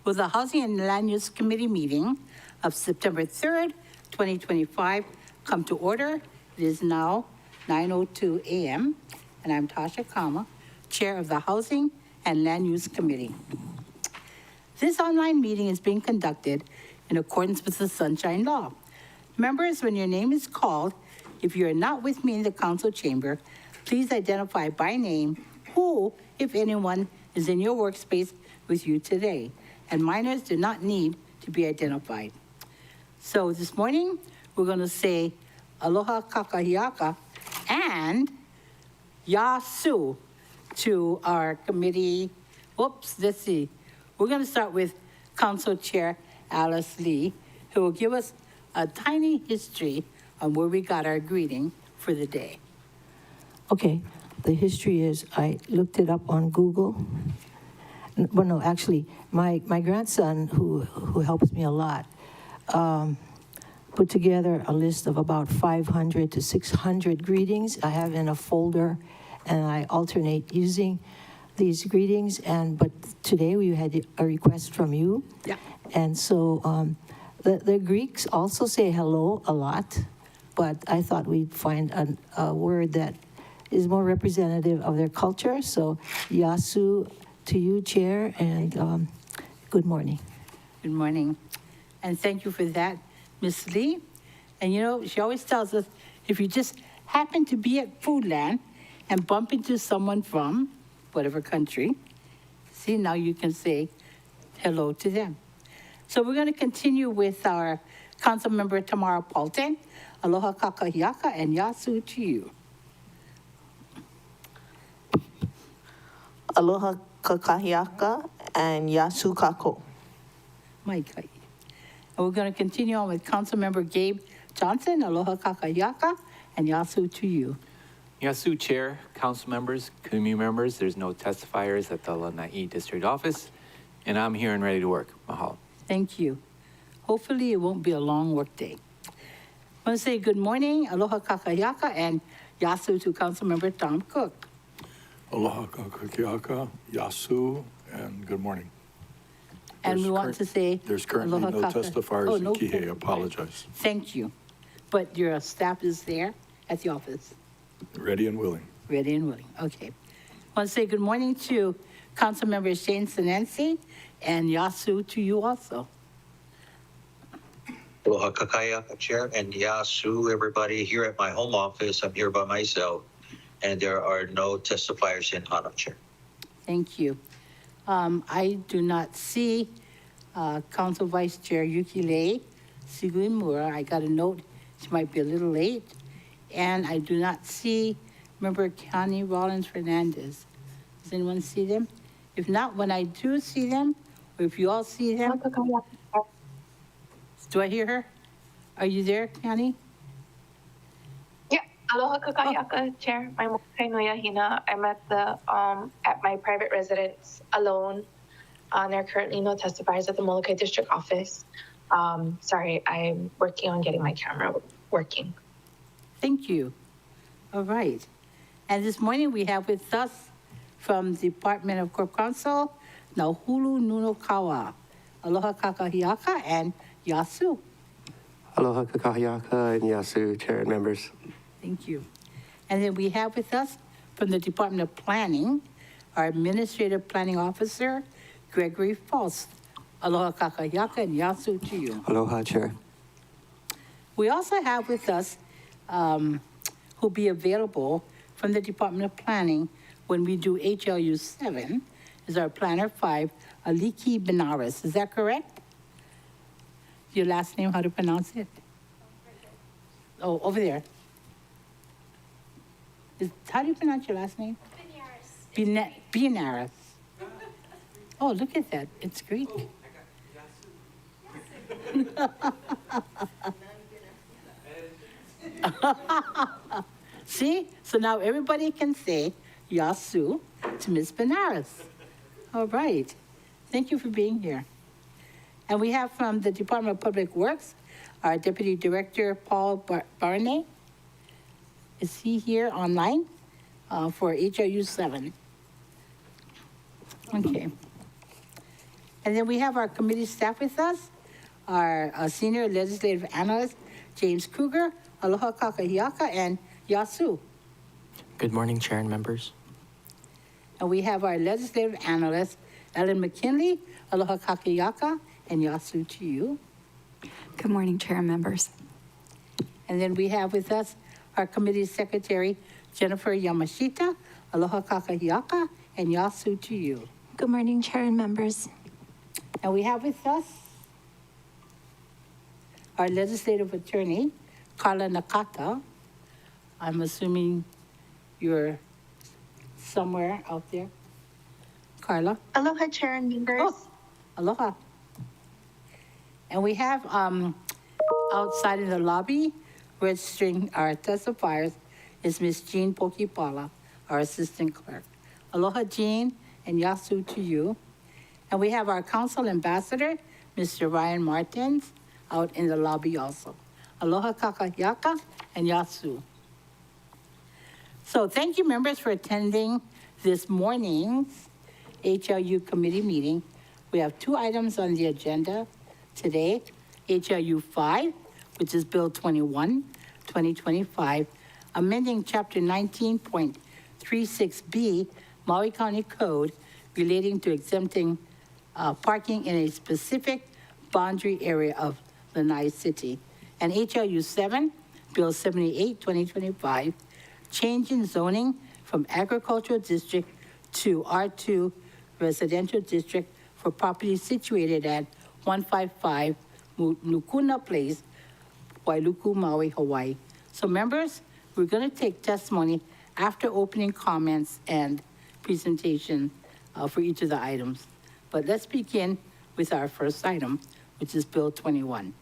Will the Housing and Land Use Committee meeting of September 3rd, 2025 come to order? It is now 9:02 a.m., and I'm Tasha Kama, Chair of the Housing and Land Use Committee. This online meeting is being conducted in accordance with the Sunshine Law. Members, when your name is called, if you are not with me in the council chamber, please identify by name who, if anyone, is in your workspace with you today. And minors do not need to be identified. So this morning, we're going to say aloha kakahiaka and yasu to our committee. Oops, let's see. We're going to start with Council Chair Alice Lee, who will give us a tiny history on where we got our greeting for the day. Okay, the history is I looked it up on Google. Well, no, actually, my grandson, who helps me a lot, put together a list of about 500 to 600 greetings I have in a folder, and I alternate using these greetings. But today we had a request from you. Yeah. And so the Greeks also say hello a lot, but I thought we'd find a word that is more representative of their culture. So yasu to you, Chair, and good morning. Good morning. And thank you for that, Ms. Lee. And you know, she always tells us, if you just happen to be at Foodland and bump into someone from whatever country, see, now you can say hello to them. So we're going to continue with our Council Member Tamara Paulton. Aloha kakahiaka and yasu to you. Aloha kakahiaka and yasu kako. My God. And we're going to continue on with Councilmember Gabe Johnson. Aloha kakahiaka and yasu to you. Yasu Chair, council members, community members, there's no testifiers at the Lanai District Office, and I'm here and ready to work. Mahalo. Thank you. Hopefully it won't be a long work day. I want to say good morning, aloha kakahiaka, and yasu to Councilmember Tom Cook. Aloha kakahiaka, yasu, and good morning. And we want to say there's currently aloha no testifiers in no Kihei. Apologize. Thank you. But your staff is there at the office. Ready and willing. Ready and willing. Okay. I want to say good morning to Councilmember Shane Sinansi, and yasu to you also. Aloha kakahiaka, Chair, and yasu, everybody. Here at my home office, I'm here by myself, and there are no testifiers in Hana, Chair. Thank you. I do not see Council Vice Chair Yukile Sugimura. I got a note she might be a little late. And I do not see Member Connie Rollins Fernandez. Does anyone see them? If not, when I do see them, or if you all see them, do I hear her? Are you there, Connie? Yeah, aloha kakahiaka, Chair. I'm Kainoya Hina. I'm at the at my private residence alone. There are currently no testifiers at the Molokai District Office. Sorry, I'm working on getting my camera working. Thank you. All right. And this morning we have with us from the Department of Corp Counsel, Nauhulu Nunokawa. Aloha kakahiaka and yasu. Aloha kakahiaka and yasu, Chair and members. Thank you. And then we have with us from the Department of Planning, our Administrative Planning Officer, Gregory Faust. Aloha kakahiaka and yasu to you. Aloha, Chair. We also have with us who'll be available from the Department of Planning when we do HLU 7 is our Planner 5, Aliki Benares. Is that correct? Your last name, how to pronounce it? Oh, over there. How do you pronounce your last name? Benares. Benares. Oh, look at that. It's Greek. See? So now everybody can say yasu to Ms. Benares. All right. Thank you for being here. And we have from the Department of Public Works, our Deputy Director, Paul Barney. Is he here online for HLU 7? Okay. And then we have our committee staff with us, our senior legislative analyst, James Kruger, Aloha Kakahiaka, and Yasu. Good morning, Chair and members. And we have our legislative analyst, Ellen McKinley, Aloha Kakahiaka, and Yasu to you. Good morning, Chair and members. And then we have with us our committee secretary, Jennifer Yamashita, Aloha Kakahiaka, and Yasu to you. Good morning, Chair and members. And we have with us our legislative attorney, Carla Nakata. I'm assuming you're somewhere out there. Carla? Aloha, Chair and members. Oh, aloha. And we have outside in the lobby, registering our testifiers is Miss Jean Pokipala, our assistant clerk. Aloha, Jean, and Yasu to you. And we have our council ambassador, Mr. Ryan Martins, out in the lobby also. Aloha Kakahiaka and Yasu. So thank you, members, for attending this morning's HLU committee meeting. We have 2 items on the agenda today. HLU 5, which is Bill 21, 2025, amending Chapter 19.36B Maui County Code relating to exempting parking in a specific boundary area of Lanai City. And HLU 7, Bill 78, 2025, changing zoning from agricultural district to R2 residential district for properties situated at 155 Nukuna Place, Wailuku, Maui, Hawaii. So members, we're going to take testimony after opening comments and presentation for each of the items. But let's begin with our first item, which is Bill 21.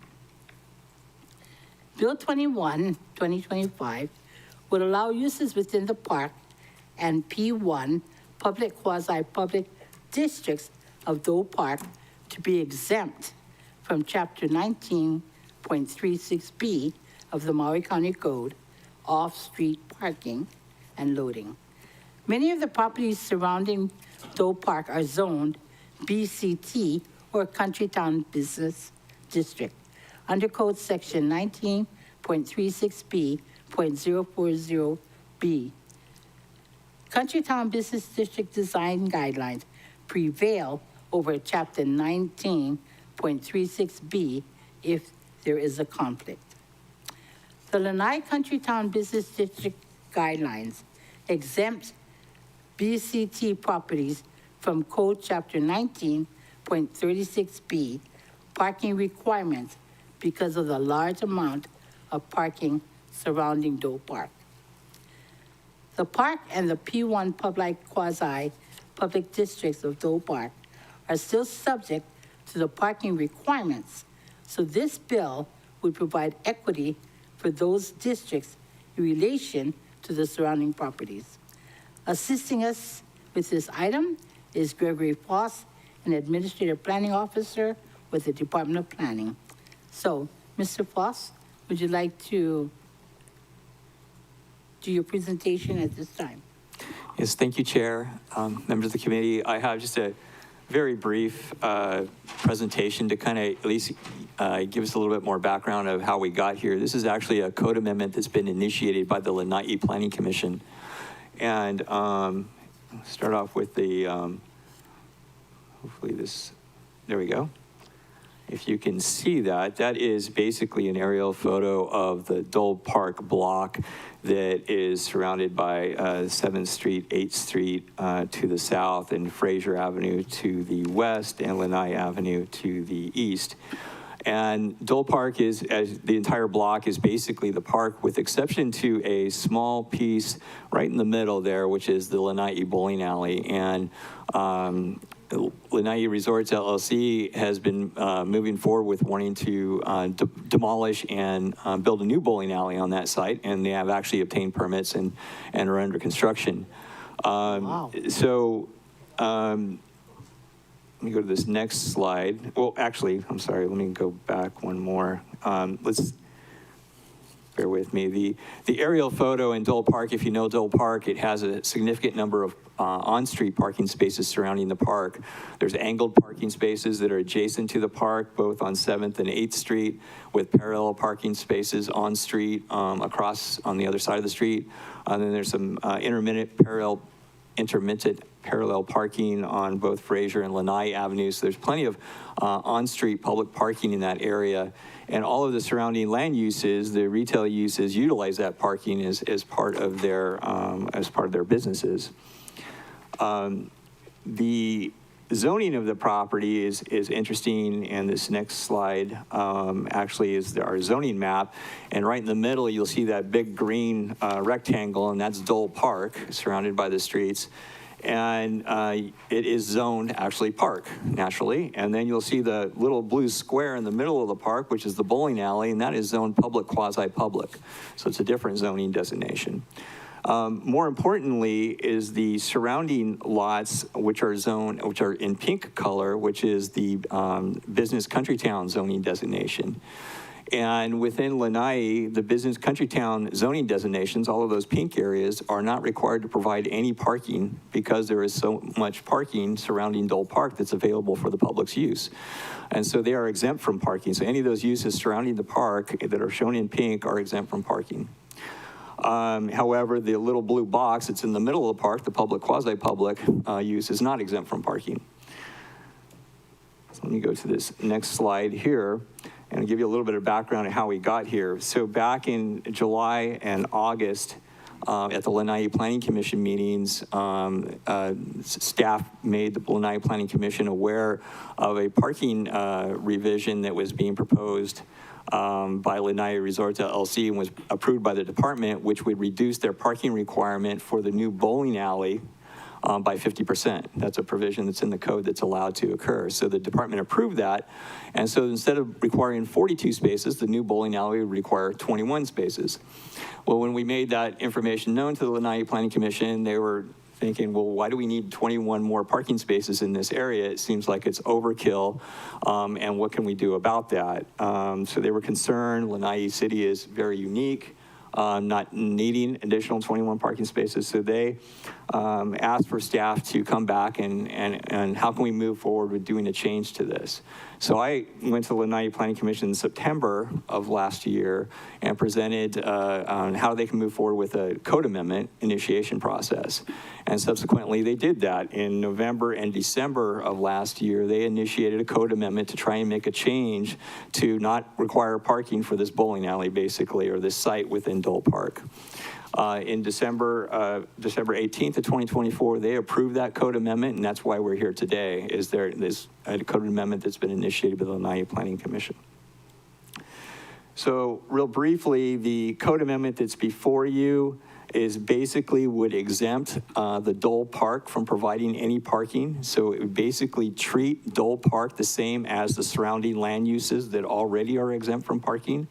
Bill 21, 2025, would allow uses within the park and P1 public quasi-public districts of Dole Park to be exempt from Chapter 19.36B of the Maui County Code, off-street parking and loading. Many of the properties surrounding Dole Park are zoned BCT, or Country Town Business District, under Code Section 19.36B.040B. Country Town Business District design guidelines prevail over Chapter 19.36B if there is a conflict. The Lanai Country Town Business District guidelines exempt BCT properties from Code Chapter 19.36B parking requirements because of the large amount of parking surrounding Dole Park. The park and the P1 public quasi-public districts of Dole Park are still subject to the parking requirements, so this bill would provide equity for those districts in relation to the surrounding properties. Assisting us with this item is Gregory Foss, an Administrative Planning Officer with the Department of Planning. So, Mr. Foss, would you like to do your presentation at this time? Yes, thank you, Chair. Members of the committee, I have just a very brief presentation to kind of at least give us a little bit more background of how we got here. This is actually a code amendment that's been initiated by the Lanai Planning Commission. And start off with the, hopefully this, there we go. If you can see that, that is basically an aerial photo of the Dole Park block that is surrounded by 7th Street, 8th Street to the south, and Fraser Avenue to the west, and Lanai Avenue to the east. And Dole Park is, as the entire block is basically the park, with exception to a small piece right in the middle there, which is the Lanai Bowling Alley. And Lanai Resorts LLC has been moving forward with wanting to demolish and build a new bowling alley on that site, and they have actually obtained permits and are under construction. Wow. So let me go to this next slide. Well, actually, I'm sorry, let me go back one more. Let's bear with me. The aerial photo in Dole Park, if you know Dole Park, it has a significant number of on-street parking spaces surrounding the park. There's angled parking spaces that are adjacent to the park, both on 7th and 8th Street, with parallel parking spaces on street, across on the other side of the street. And then there's some intermittent parallel parking on both Fraser and Lanai Avenues. So there's plenty of on-street public parking in that area. And all of the surrounding land uses, the retail uses, utilize that parking as part of their businesses. The zoning of the property is interesting, and this next slide actually is our zoning map. And right in the middle, you'll see that big green rectangle, and that's Dole Park, surrounded by the streets. And it is zoned actually park, naturally. And then you'll see the little blue square in the middle of the park, which is the bowling alley, and that is zoned public, quasi-public. So it's a different zoning designation. More importantly is the surrounding lots, which are in pink color, which is the business country town zoning designation. And within Lanai, the business country town zoning designations, all of those pink areas, are not required to provide any parking because there is so much parking surrounding Dole Park that's available for the public's use. And so they are exempt from parking. So any of those uses surrounding the park that are shown in pink are exempt from parking. However, the little blue box that's in the middle of the park, the public, quasi-public use, is not exempt from parking. So let me go to this next slide here and give you a little bit of background on how we got here. So back in July and August, at the Lanai Planning Commission meetings, staff made the Lanai Planning Commission aware of a parking revision that was being proposed by Lanai Resorts LLC and was approved by the department, which would reduce their parking requirement for the new bowling alley by 50%. That's a provision that's in the code that's allowed to occur. So the department approved that. And so instead of requiring 42 spaces, the new bowling alley would require 21 spaces. Well, when we made that information known to the Lanai Planning Commission, they were thinking, well, why do we need 21 more parking spaces in this area? It seems like it's overkill, and what can we do about that? So they were concerned. Lanai City is very unique, not needing additional 21 parking spaces. So they asked for staff to come back and how can we move forward with doing a change to this? So I went to the Lanai Planning Commission in September of last year and presented on how they can move forward with a code amendment initiation process. And subsequently, they did that. In November and December of last year, they initiated a code amendment to try and make a change to not require parking for this bowling alley, basically, or this site within Dole Park. In December 18th of 2024, they approved that code amendment, and that's why we're here today, is there's a code amendment that's been initiated by the Lanai Planning Commission. So real briefly, the code amendment that's before you is basically would exempt the Dole Park from providing any parking. So it would basically treat Dole Park the same as the surrounding land uses that already are exempt from parking.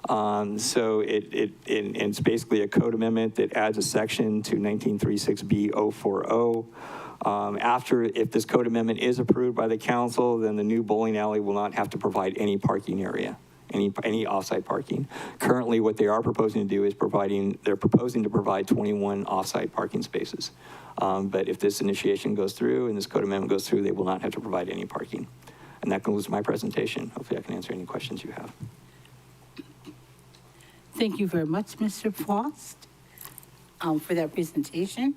So it's basically a code amendment that adds a section to 1936B040. If this code amendment is approved by the council, then the new bowling alley will not have to provide any parking area, any off-site parking. Currently, what they are proposing to do is they're proposing to provide 21 off-site parking spaces. But if this initiation goes through and this code amendment goes through, they will not have to provide any parking. And that concludes my presentation. Hopefully I can answer any questions you have. Thank you very much, Mr. Frost, for that presentation.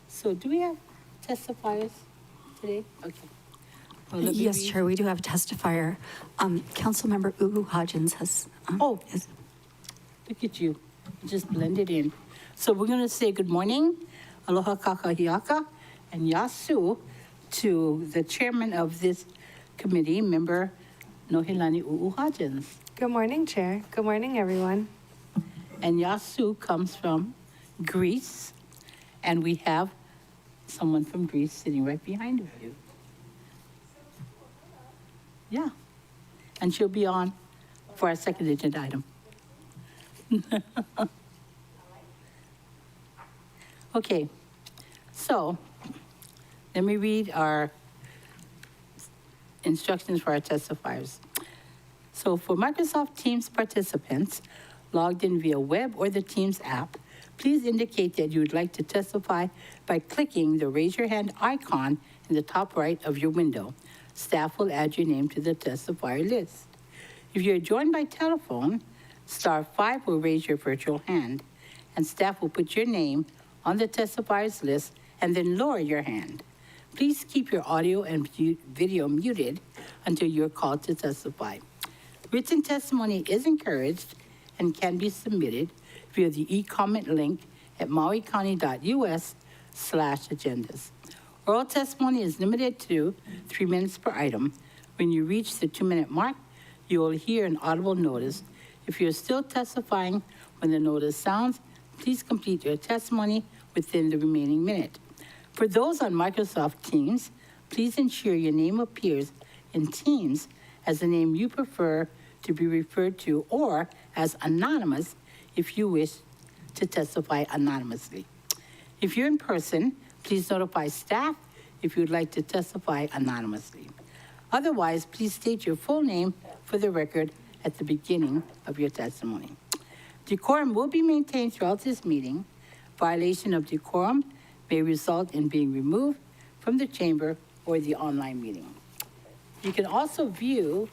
So do we have testifiers today? Okay. Well, let me Yes, read. Chair, we do have a testifier. Councilmember Ugu Hodgins has. Oh, look at you, just blended in. So we're going to say good morning, aloha kakahiaka, and yasu to the chairman of this committee, member Nohilani U'u Hodgins. Good morning, Chair. Good morning, everyone. And yasu comes from Greece, and we have someone from Greece sitting right behind you. Yeah, and she'll be on for our second agenda item. Okay, so let me read our instructions for our testifiers. So for Microsoft Teams participants logged in via web or the Teams app, please indicate that you would like to testify by clicking the raise your hand icon in the top right of your window. Staff will add your name to the testifier list. If you're joined by telephone, *5 will raise your virtual hand, and staff will put your name on the testifiers list and then lower your hand. Please keep your audio and video muted until you're called to testify. Written testimony is encouraged and can be submitted via the e-comment link at mauicounty.us/agendas. Oral testimony is limited to 3 minutes per item. When you reach the 2-minute mark, you will hear an audible notice. If you're still testifying when the notice sounds, please complete your testimony within the remaining minute. For those on Microsoft Teams, please ensure your name appears in Teams as the name you prefer to be referred to or as anonymous if you wish to testify anonymously. If you're in person, please notify staff if you'd like to testify anonymously. Otherwise, please state your full name for the record at the beginning of your testimony. Decorum will be maintained throughout this meeting. Violation of decorum may result in being removed from the chamber or the online meeting. You can also view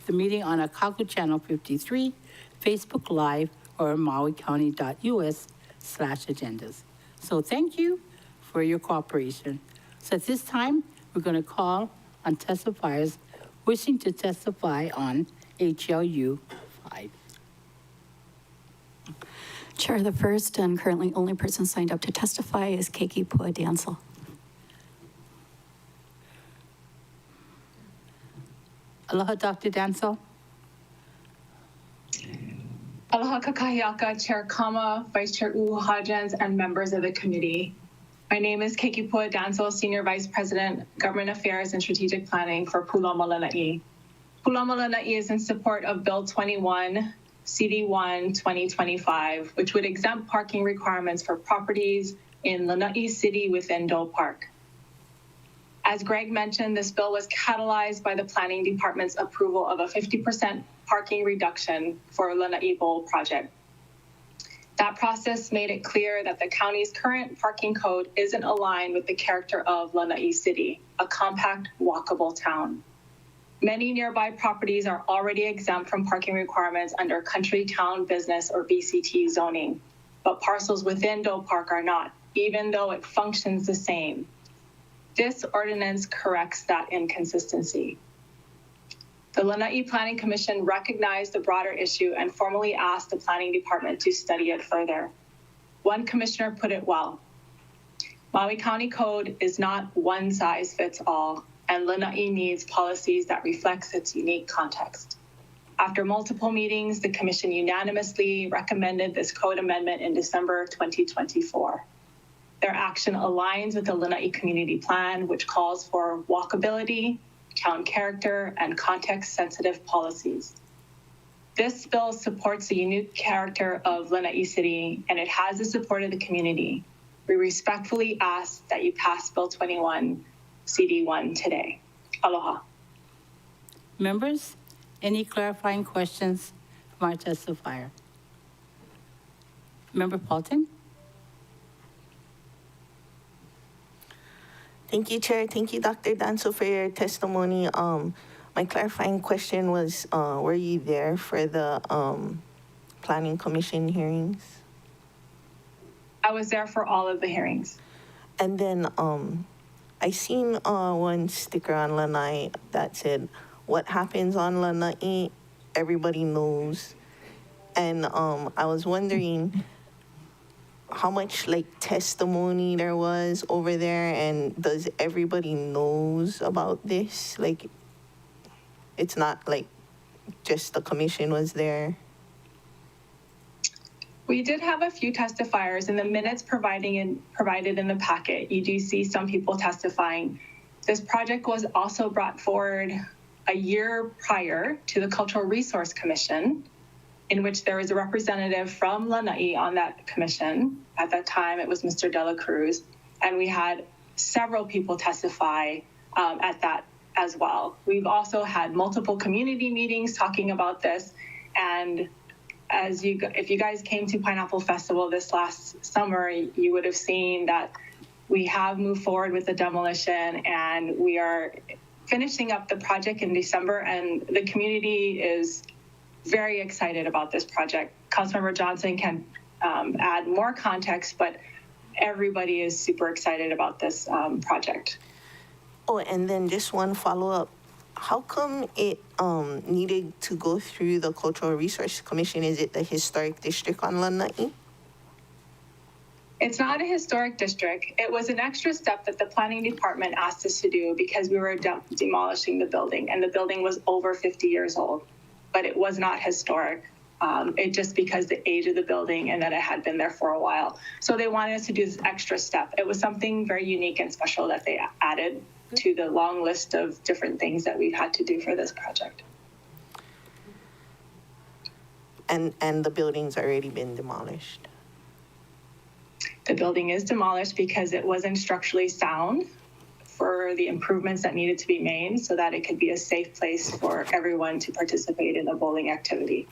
the meeting on Akaku Channel 53, Facebook Live, or mauicounty.us/agendas. So thank you for your cooperation. So at this time, we're going to call on testifiers wishing to testify on HLU 5. Chair, the first and currently only person signed up to testify is Keiki Pua-Dancel. Aloha, Dr. Dancel. Aloha kakahiaka, Chair Kama, Vice Chair Uhu-Hodgins, and members of the committee. My name is Keiki Pua-Dancel, Senior Vice President, Government Affairs and Strategic Planning for Pulama Lanai. Pulama Lanai is in support of Bill 21, CD1 2025, which would exempt parking requirements for properties in Lanai City within Dole Park. As Greg mentioned, this bill was catalyzed by the Planning Department's approval of a 50% parking reduction for Lanai Bowl project. That process made it clear that the county's current parking code isn't aligned with the character of Lanai City, a compact, walkable town. Many nearby properties are already exempt from parking requirements under Country Town Business or BCT zoning, but parcels within Dole Park are not, even though it functions the same. This ordinance corrects that inconsistency. The Lanai Planning Commission recognized the broader issue and formally asked the Planning Department to study it further. One commissioner put it well: Maui County Code is not one size fits all, and Lanai needs policies that reflects its unique context. After multiple meetings, the commission unanimously recommended this code amendment in December 2024. Their action aligns with the Lanai Community Plan, which calls for walkability, town character, and context-sensitive policies. This bill supports the unique character of Lanai City, and it has the support of the community. We respectfully ask that you pass Bill 21, CD1 today. Aloha. Members, any clarifying questions from our testifier? Member Paulton? Thank you, Chair. Thank you, Dr. Dancel, for your testimony. My clarifying question was, were you there for the Planning Commission hearings? I was there for all of the hearings. And then I seen one sticker on Lanai that said, "What happens on Lanai, everybody knows." And I was wondering how much testimony there was over there, and does everybody knows about this? It's not just the commission was there. We did have a few testifiers. In the minutes provided in the packet, you do see some people testifying. This project was also brought forward a year prior to the Cultural Resource Commission, in which there was a representative from Lanai on that commission. At that time, it was Mr. Dela Cruz, and we had several people testify at as well. We've also had multiple community meetings talking about this, and if you guys came to Pineapple Festival this last summer, you would have seen that we have moved forward with the demolition, and we are finishing up the project in December, and the community is very excited about this project. Councilmember Johnson can add more context, but everybody is super excited about this project. Oh, and then just one follow-up. How come it needed to go through the Cultural Resource Commission? Is it the historic district on Lanai? It's not a historic district. It was an extra step that the planning department asked us to do because we were demolishing the building, and the building was over 50 years old, but it was not historic. It just because the age of the building and that it had been there for a while. So they wanted us to do this extra step. It was something very unique and special that they added to the long list of different things that we've had to do for this project. And the building's already been demolished. The building is demolished because it wasn't structurally sound for the improvements that needed to be made so that it could be a safe place for everyone to participate in a bowling activity.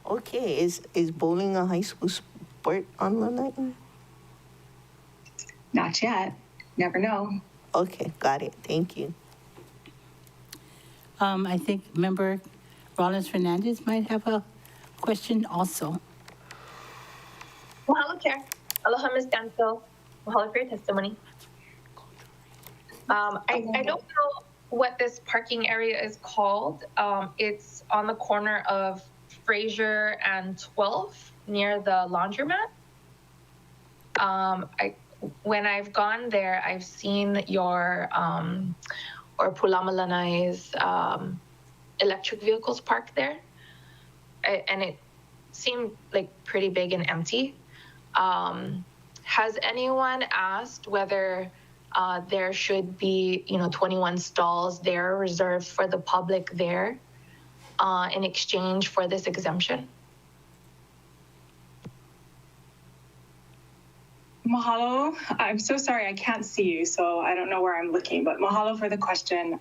Okay, is bowling a high school sport on Lanai? Not yet. Never know. Okay, got it. Thank you. I think Member Rollins Fernandez might have a question also. Mahalo, Chair. Aloha, Ms. Danso. Mahalo for your testimony. I don't know what this parking area is called. It's on the corner of Fraser and 12 near the laundromat. When I've gone there, I've seen your or Pulama Lanai's electric vehicles parked there, and it seemed like pretty big and empty. Has anyone asked whether there should be, 21 stalls there reserved for the public there in exchange for this exemption? Mahalo. I'm so sorry, I can't see you, so I don't know where I'm looking, but mahalo for the question,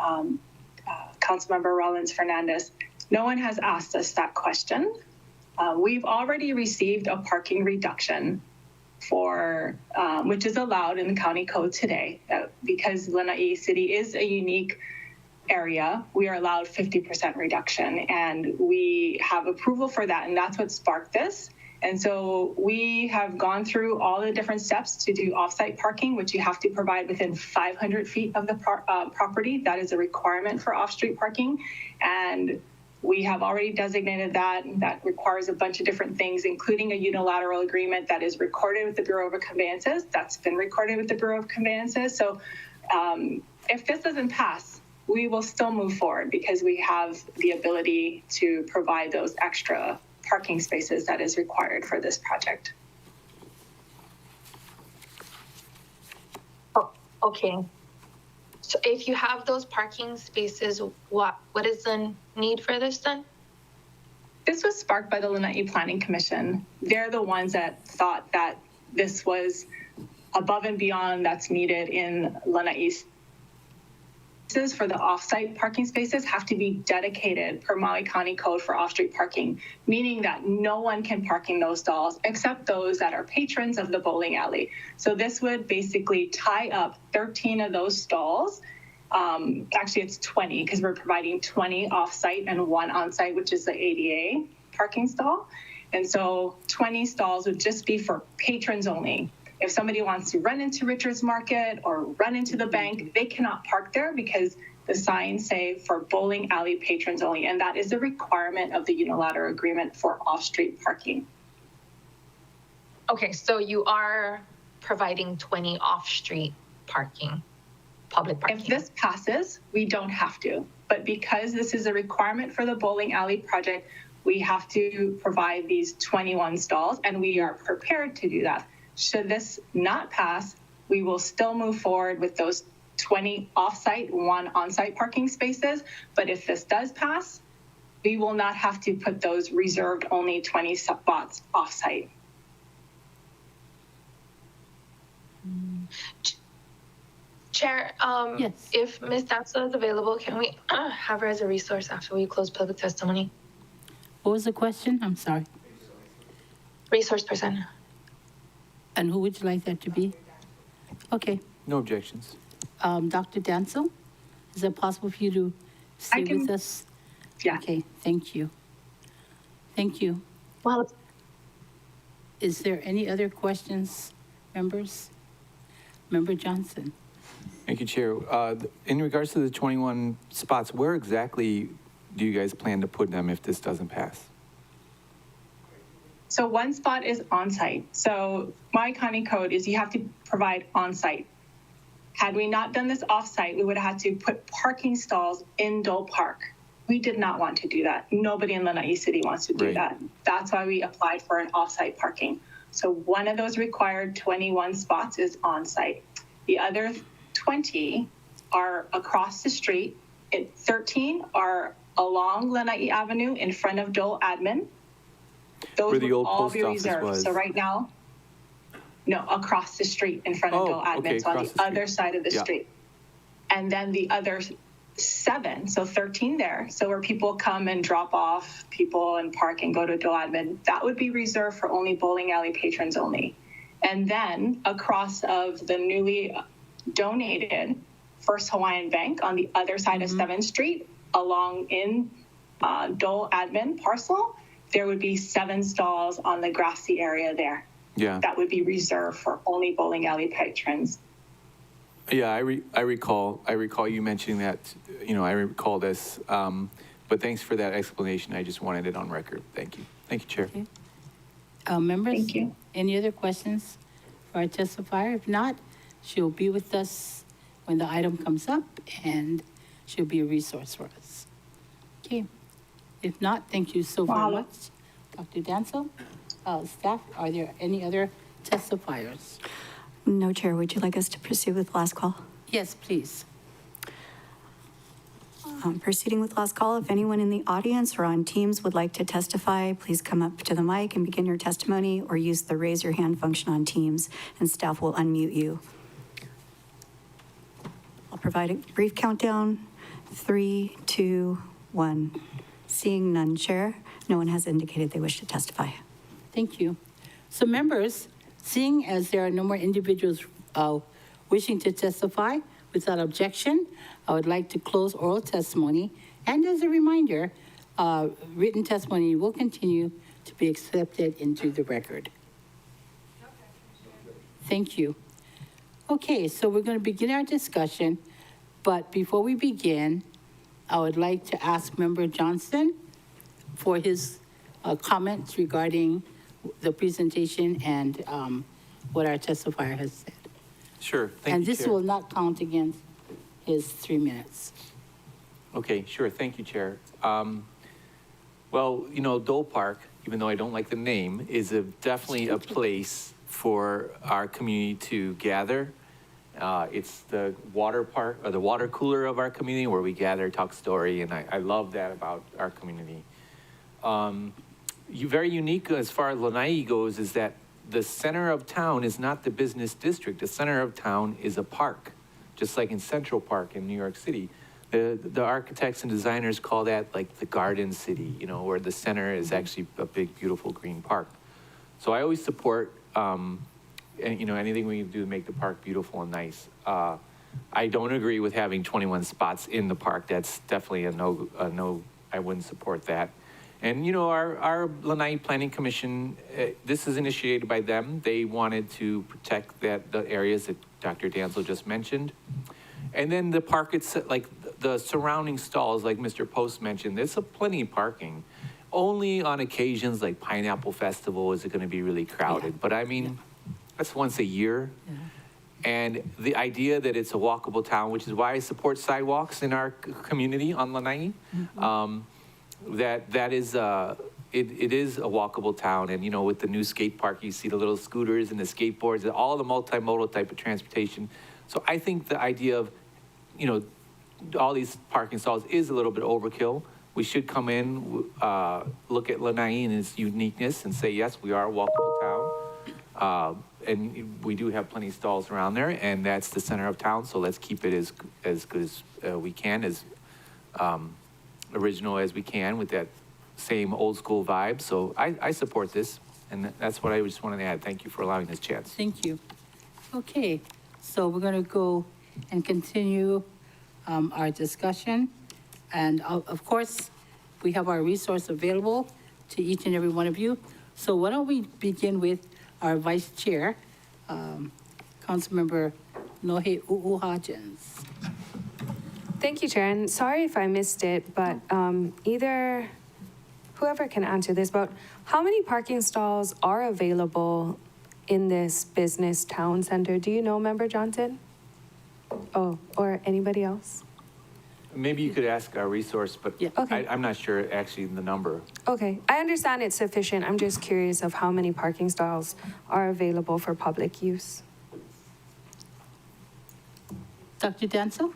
Councilmember Rollins Fernandez. No one has asked us that question. We've already received a parking reduction for, which is allowed in the county code today. Because Lanai City is a unique area, we are allowed 50% reduction, and we have approval for that, and that's what sparked this. And so we have gone through all the different steps to do offsite parking, which you have to provide within 500 feet of the property. That is a requirement for off-street parking. And we have already designated that. That requires a bunch of different things, including a unilateral agreement that is recorded with the Bureau of Conveyances. That's been recorded with the Bureau of Conveyances. So if this doesn't pass, we will still move forward because we have the ability to provide those extra parking spaces that is required for this project. Oh, okay. So if you have those parking spaces, what is the need for this then? This was sparked by the Lanai Planning Commission. They're the ones that thought that this was above and beyond that's needed in Lanai. For the off-site parking spaces have to be dedicated per Maui County Code for off-street parking, meaning that no one can park in those stalls except those that are patrons of the bowling alley. So this would basically tie up 13 of those stalls. Actually, it's 20 because we're providing 20 off-site and 1 on-site, which is the ADA parking stall. And so 20 stalls would just be for patrons only. If somebody wants to run into Richards Market or run into the bank, they cannot park there because the signs say for bowling alley patrons only. And that is a requirement of the unilateral agreement for off-street parking. Okay, so you are providing 20 off-street parking, public parking. If this passes, we don't have to. But because this is a requirement for the bowling alley project, we have to provide these 21 stalls, and we are prepared to do that. Should this not pass, we will still move forward with those 20 off-site, 1 on-site parking spaces. But if this does pass, we will not have to put those reserved only 20 spots off-site. Chair, Yes. if Ms. Dansel is available, can we have her as a resource after we close public testimony? What was the question? I'm sorry. Resource person. And who would you like that to be? Okay. No objections. Dr. Dancel, is it possible for you to stay with us? Yeah. Okay, thank you. Thank you. Well, Is there any other questions, members? Member Johnson? Thank you, Chair. In regards to the 21 spots, where exactly do you guys plan to put them if this doesn't pass? So one spot is on-site. So my county code is you have to provide on-site. Had we not done this off-site, we would have had to put parking stalls in Dole Park. We did not want to do that. Nobody in Lanai City wants to do Right. that. That's why we applied for an off-site parking. So one of those required 21 spots is on-site. The other 20 are across the street. 13 are along Lanai Avenue in front of Dole Admin. Those Where the will old all post be office reserved. was. So right now, no, across the street in front of Oh, Dole Admin, okay, so on across the the other street. side of the Yeah. street. And then the other 7, so 13 there. So where people come and drop off people and park and go to Dole Admin, that would be reserved for only bowling alley patrons only. And then across of the newly donated First Hawaiian Bank on the other side of 7th Street, along in Dole Admin parcel, there would be 7 stalls on the grassy area there. Yeah. That would be reserved for only bowling alley patrons. Yeah, I recall you mentioning that, I recall this, but thanks for that explanation. I just wanted it on record. Thank you. Thank you, Chair. Okay. Members? Thank you. Any other questions for our testifier? If not, she'll be with us when the item comes up, and she'll be a resource for us. Okay. If not, thank you so very Mahalo. much. Dr. Dancel, staff, are there any other testifiers? No, Chair. Would you like us to proceed with last call? Yes, please. Proceeding with last call, if anyone in the audience or on Teams would like to testify, please come up to the mic and begin your testimony, or use the raise your hand function on Teams, and staff will unmute you. I'll provide a brief countdown. 3, 2, 1. Seeing none, Chair, no one has indicated they wish to testify. Thank you. So members, seeing as there are no more individuals wishing to testify without objection, I would like to close oral testimony. And as a reminder, written testimony will continue to be accepted into the record. Thank you. Okay, so we're going to begin our discussion, but before we begin, I would like to ask Member Johnson for his comments regarding the presentation and what our testifier has said. Sure. Thank And you, this Chair. will not count against his 3 minutes. Okay, sure. Thank you, Chair. Well, Dole Park, even though I don't like the name, is definitely a place for our community to gather. It's the water park, or the water cooler of our community, where we gather, talk story, and I love that about our community. Very unique as far as Lanai goes is that the center of town is not the business district. The center of town is a park, just like in Central Park in New York City. The architects and designers call that like the Garden City, where the center is actually a big, beautiful green park. So I always support, anything we can do to make the park beautiful and nice. I don't agree with having 21 spots in the park. That's definitely a no. I wouldn't support that. And, our Lanai Planning Commission, this is initiated by them. They wanted to protect the areas that Dr. Dancel just mentioned. And then the park, it's like the surrounding stalls, like Mr. Post mentioned, there's plenty of parking. Only on occasions like Pineapple Festival is it going to be really crowded. But I mean, that's once a year. Yeah. And the idea that it's a walkable town, which is why I support sidewalks in our community on Lanai. Mm-hmm. That is it is a walkable town, and with the new skate park, you see the little scooters and the skateboards and all the multimodal type of transportation. So I think the idea of all these parking stalls is a little bit overkill. We should come in, look at Lanai and its uniqueness, and say yes, we are a walkable town. and we do have plenty of stalls around there, and that's the center of town, so let's keep it as good as we can, as original as we can with that same old school vibe. So I support this, and that's what I just wanted to add. Thank you for allowing this chance. Thank you. Okay, so we're going to go and continue our discussion. And of course, we have our resource available to each and every one of you. So why don't we begin with our vice chair, Councilmember Nohe U'uhajens. Thank you, Chair. And sorry if I missed it, but either whoever can answer this, but how many parking stalls are available in this business town center? Do you know, Member Johnson? Oh, or anybody else? Maybe you could ask our resource, but Yeah. Okay. I'm not sure actually the number. Okay, I understand it's sufficient. I'm just curious of how many parking stalls are available for public use. Dr. Danso?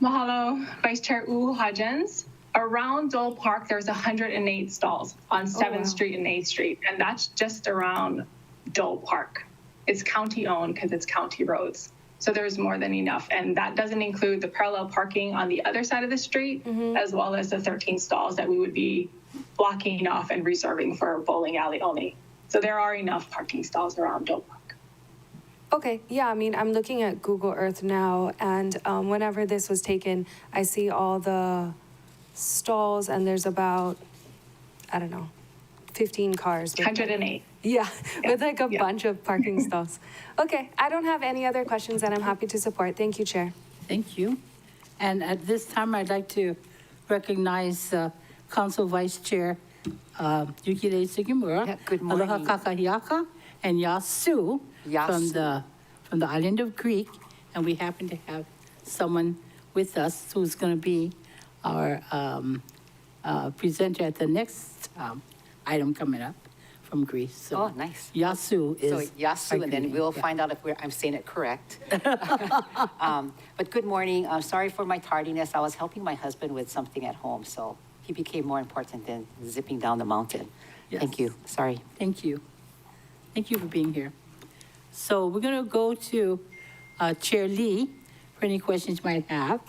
Mahalo, Vice Chair U'uhajens. Around Dole Park, there's 108 stalls on 7th wow. Street and 8th Street, and that's just around Dole Park. It's county-owned because it's county roads. So there's more than enough. And that doesn't include the parallel parking on the other side of the street, as well as the 13 stalls that we would be blocking off and reserving for bowling alley only. So there are enough parking stalls around Dole Park. Okay, yeah, I mean, I'm looking at Google Earth now, and whenever this was taken, I see all the stalls, and there's about, I don't know, 15 cars. with- 108. Yeah, Yeah, with like a yeah. bunch of parking stalls. Okay, I don't have any other questions, and I'm happy to support. Thank you, Chair. Thank you. And at this time, I'd like to recognize Council Vice Chair Yukile Sugimura. Yeah, good morning. Aloha Kakahiaka and Yasu from the island of Greek. And we happen to have someone with us who's going to be our presenter at the next item coming up from Greece. So Oh, nice. Yasu is. So Yasu, and then Greek, we'll yeah. find out if I'm saying it correct. But good morning. Sorry for my tardiness. I was helping my husband with something at home, so he became more important than zipping down the mountain. Yes. Thank you. Sorry. Thank you. Thank you for being here. So we're going to go to Chair Lee for any questions you might have,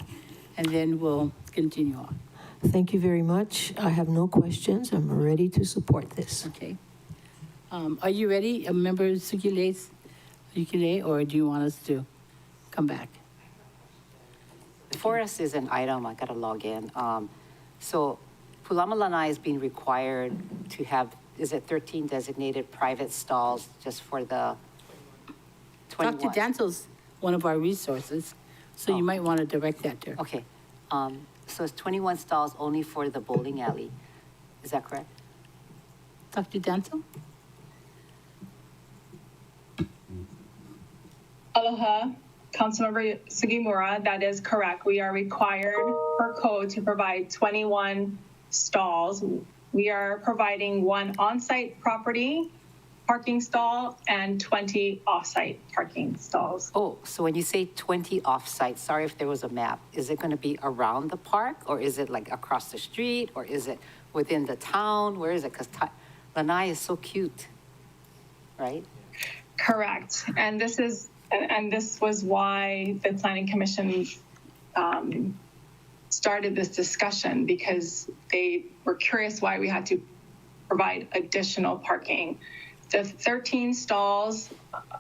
and then we'll continue on. Thank you very much. I have no questions. I'm ready to support this. Okay. Are you ready, Member Yukile, or do you want us to come back? For us is an item, I gotta log in. So Pulama Lanai is being required to have, is it 13 designated private stalls just for the 21? Dr. Danto's one of our resources, so you might want to direct that to her. Okay. So it's 21 stalls only for the bowling alley. Is that correct? Dr. Danto? Aloha, Councilmember Sugimura, that is correct. We are required per code to provide 21 stalls. We are providing one on-site property parking stall and 20 off-site parking stalls. Oh, so when you say 20 off-site, sorry if there was a map, is it going to be around the park, or is it like across the street, or is it within the town? Where is it? Because Lanai is so cute, right? Correct. And this was why the Planning Commission started this discussion, because they were curious why we had to provide additional parking. The 13 stalls,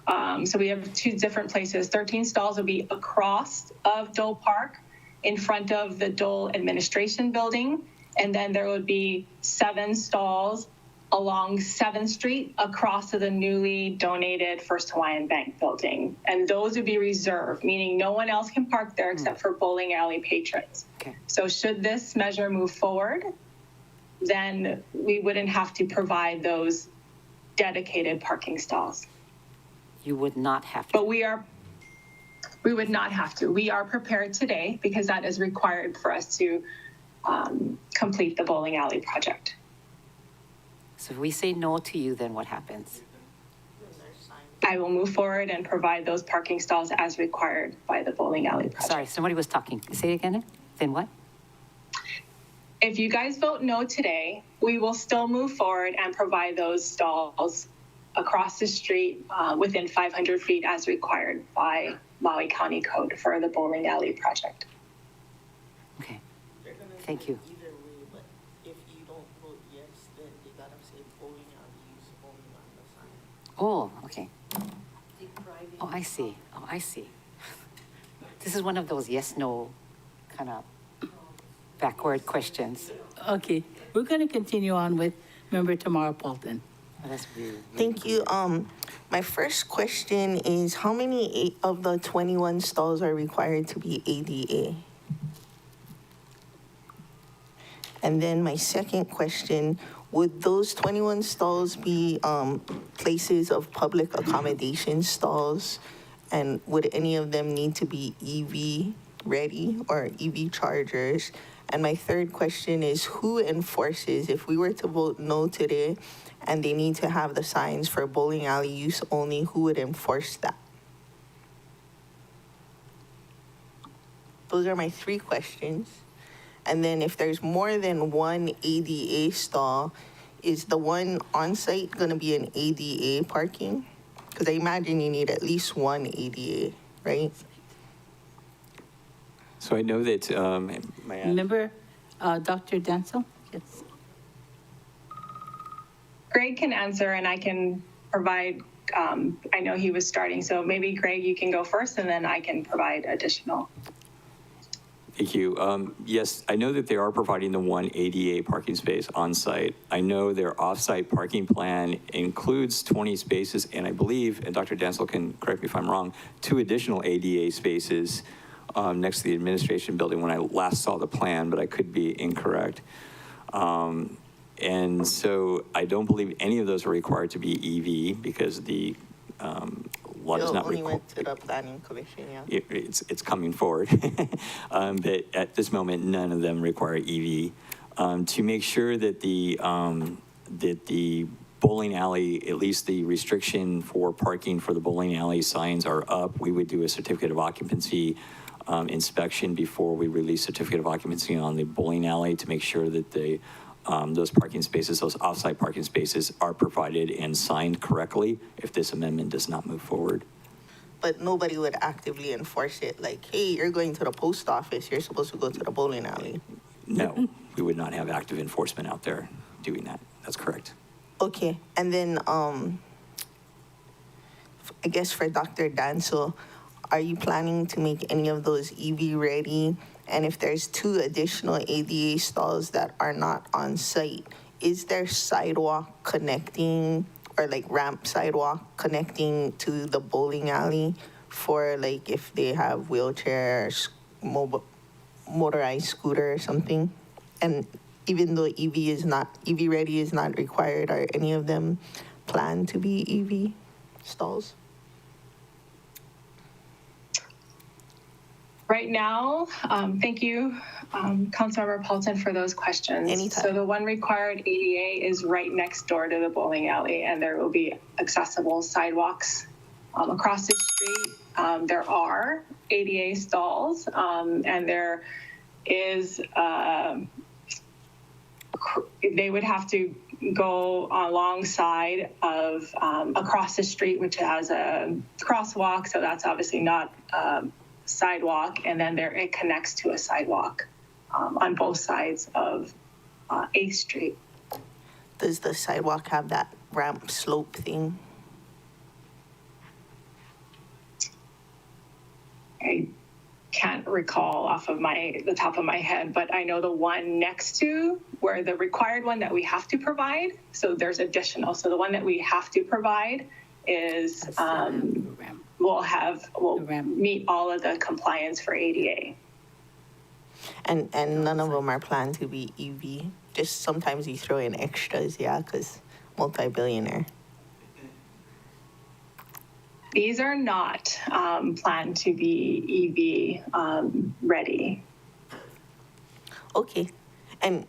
so we have two different places. 13 stalls will be across of Dole Park in front of the Dole Administration Building. And then there would be 7 stalls along 7th Street across to the newly donated First Hawaiian Bank building. And those would be reserved, meaning no one else can park there except for bowling alley patrons. Okay. So should this measure move forward, then we wouldn't have to provide those dedicated parking stalls. You would not have to. But we would not have to. We are prepared today because that is required for us to complete the bowling alley project. So if we say no to you, then what happens? I will move forward and provide those parking stalls as required by the bowling alley project. Sorry, somebody was talking. Say it again. Then what? If you guys vote no today, we will still move forward and provide those stalls across the street within 500 feet as required by Maui County Code for the bowling alley project. Okay, thank you. Either way, but if you don't vote yes, then they gotta say bowling alley use only on the sign. Oh, okay. Oh, I see. Oh, I see. This is one of those yes/no kind of backward questions. Okay, we're going to continue on with Member Tamara Paulton. Oh, that's weird. Thank you. My first question is how many of the 21 stalls are required to be ADA? And then my second question, would those 21 stalls be places of public accommodation stalls? And would any of them need to be EV ready or EV chargers? And my third question is who enforces, if we were to vote no today and they need to have the signs for bowling alley use only, who would enforce that? Those are my three questions. And then if there's more than one ADA stall, is the one on site gonna be an ADA parking? Because I imagine you need at least one ADA, right? So I know that, Member Dr. Dancel? Yes. Greg can answer and I can provide, I know he was starting, so maybe Greg, you can go first and then I can provide additional. Thank you. Yes, I know that they are providing the one ADA parking space on site. I know their off-site parking plan includes 20 spaces, and I believe, and Dr. Dancel can correct me if I'm wrong, 2 additional ADA spaces next to the administration building when I last saw the plan, but I could be incorrect. And so I don't believe any of those are required to be EV because the law does not only require. went to the planning commission, yeah. It's coming forward. But at this moment, none of them require EV. To make sure that the bowling alley, at least the restriction for parking for the bowling alley signs are up, we would do a certificate of occupancy inspection before we release certificate of occupancy on the bowling alley to make sure that those parking spaces, those off-site parking spaces are provided and signed correctly if this amendment does not move forward. But nobody would actively enforce it, like, hey, you're going to the post office, you're supposed to go to the bowling alley. No, we would not have active enforcement out there doing that. That's correct. Okay, and then I guess for Dr. Dancel, are you planning to make any of those EV ready? And if there's 2 additional ADA stalls that are not on site, is there sidewalk connecting or like ramp sidewalk connecting to the bowling alley for like if they have wheelchairs, motorized scooter or something? And even though EV ready is not required, are any of them planned to be EV stalls? Right now, thank you, Councilmember Paulton, for those questions. Anytime. So the one required ADA is right next door to the bowling alley, and there will be accessible sidewalks across the street. There are ADA stalls, and there is, they would have to go alongside of across the street, which has a crosswalk, so that's obviously not sidewalk, and then it connects to a sidewalk on both sides of 8th Street. Does the sidewalk have that ramp slope thing? I can't recall off of the top of my head, but I know the one next to where the required one that we have to provide, so there's additional. So the one that we have to provide is will meet all of the compliance for ADA. And none of them are planned to be EV. Just sometimes you throw in extras, yeah, because multi-billionaire. These are not planned to be EV ready. Okay, and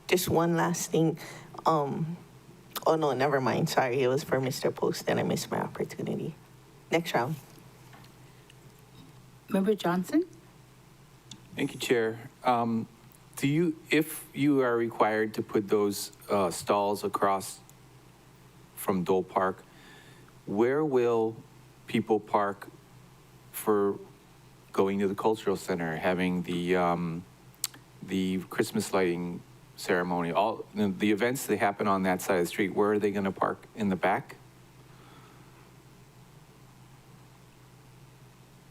just one last thing. Oh no, never mind. Sorry, it was for Mr. Post, and I missed my opportunity. Next round. Member Johnson? Thank you, Chair. If you are required to put those stalls across from Dole Park, where will people park for going to the cultural center, having the Christmas lighting ceremony, all the events that happen on that side of the street? Where are they going to park? In the back?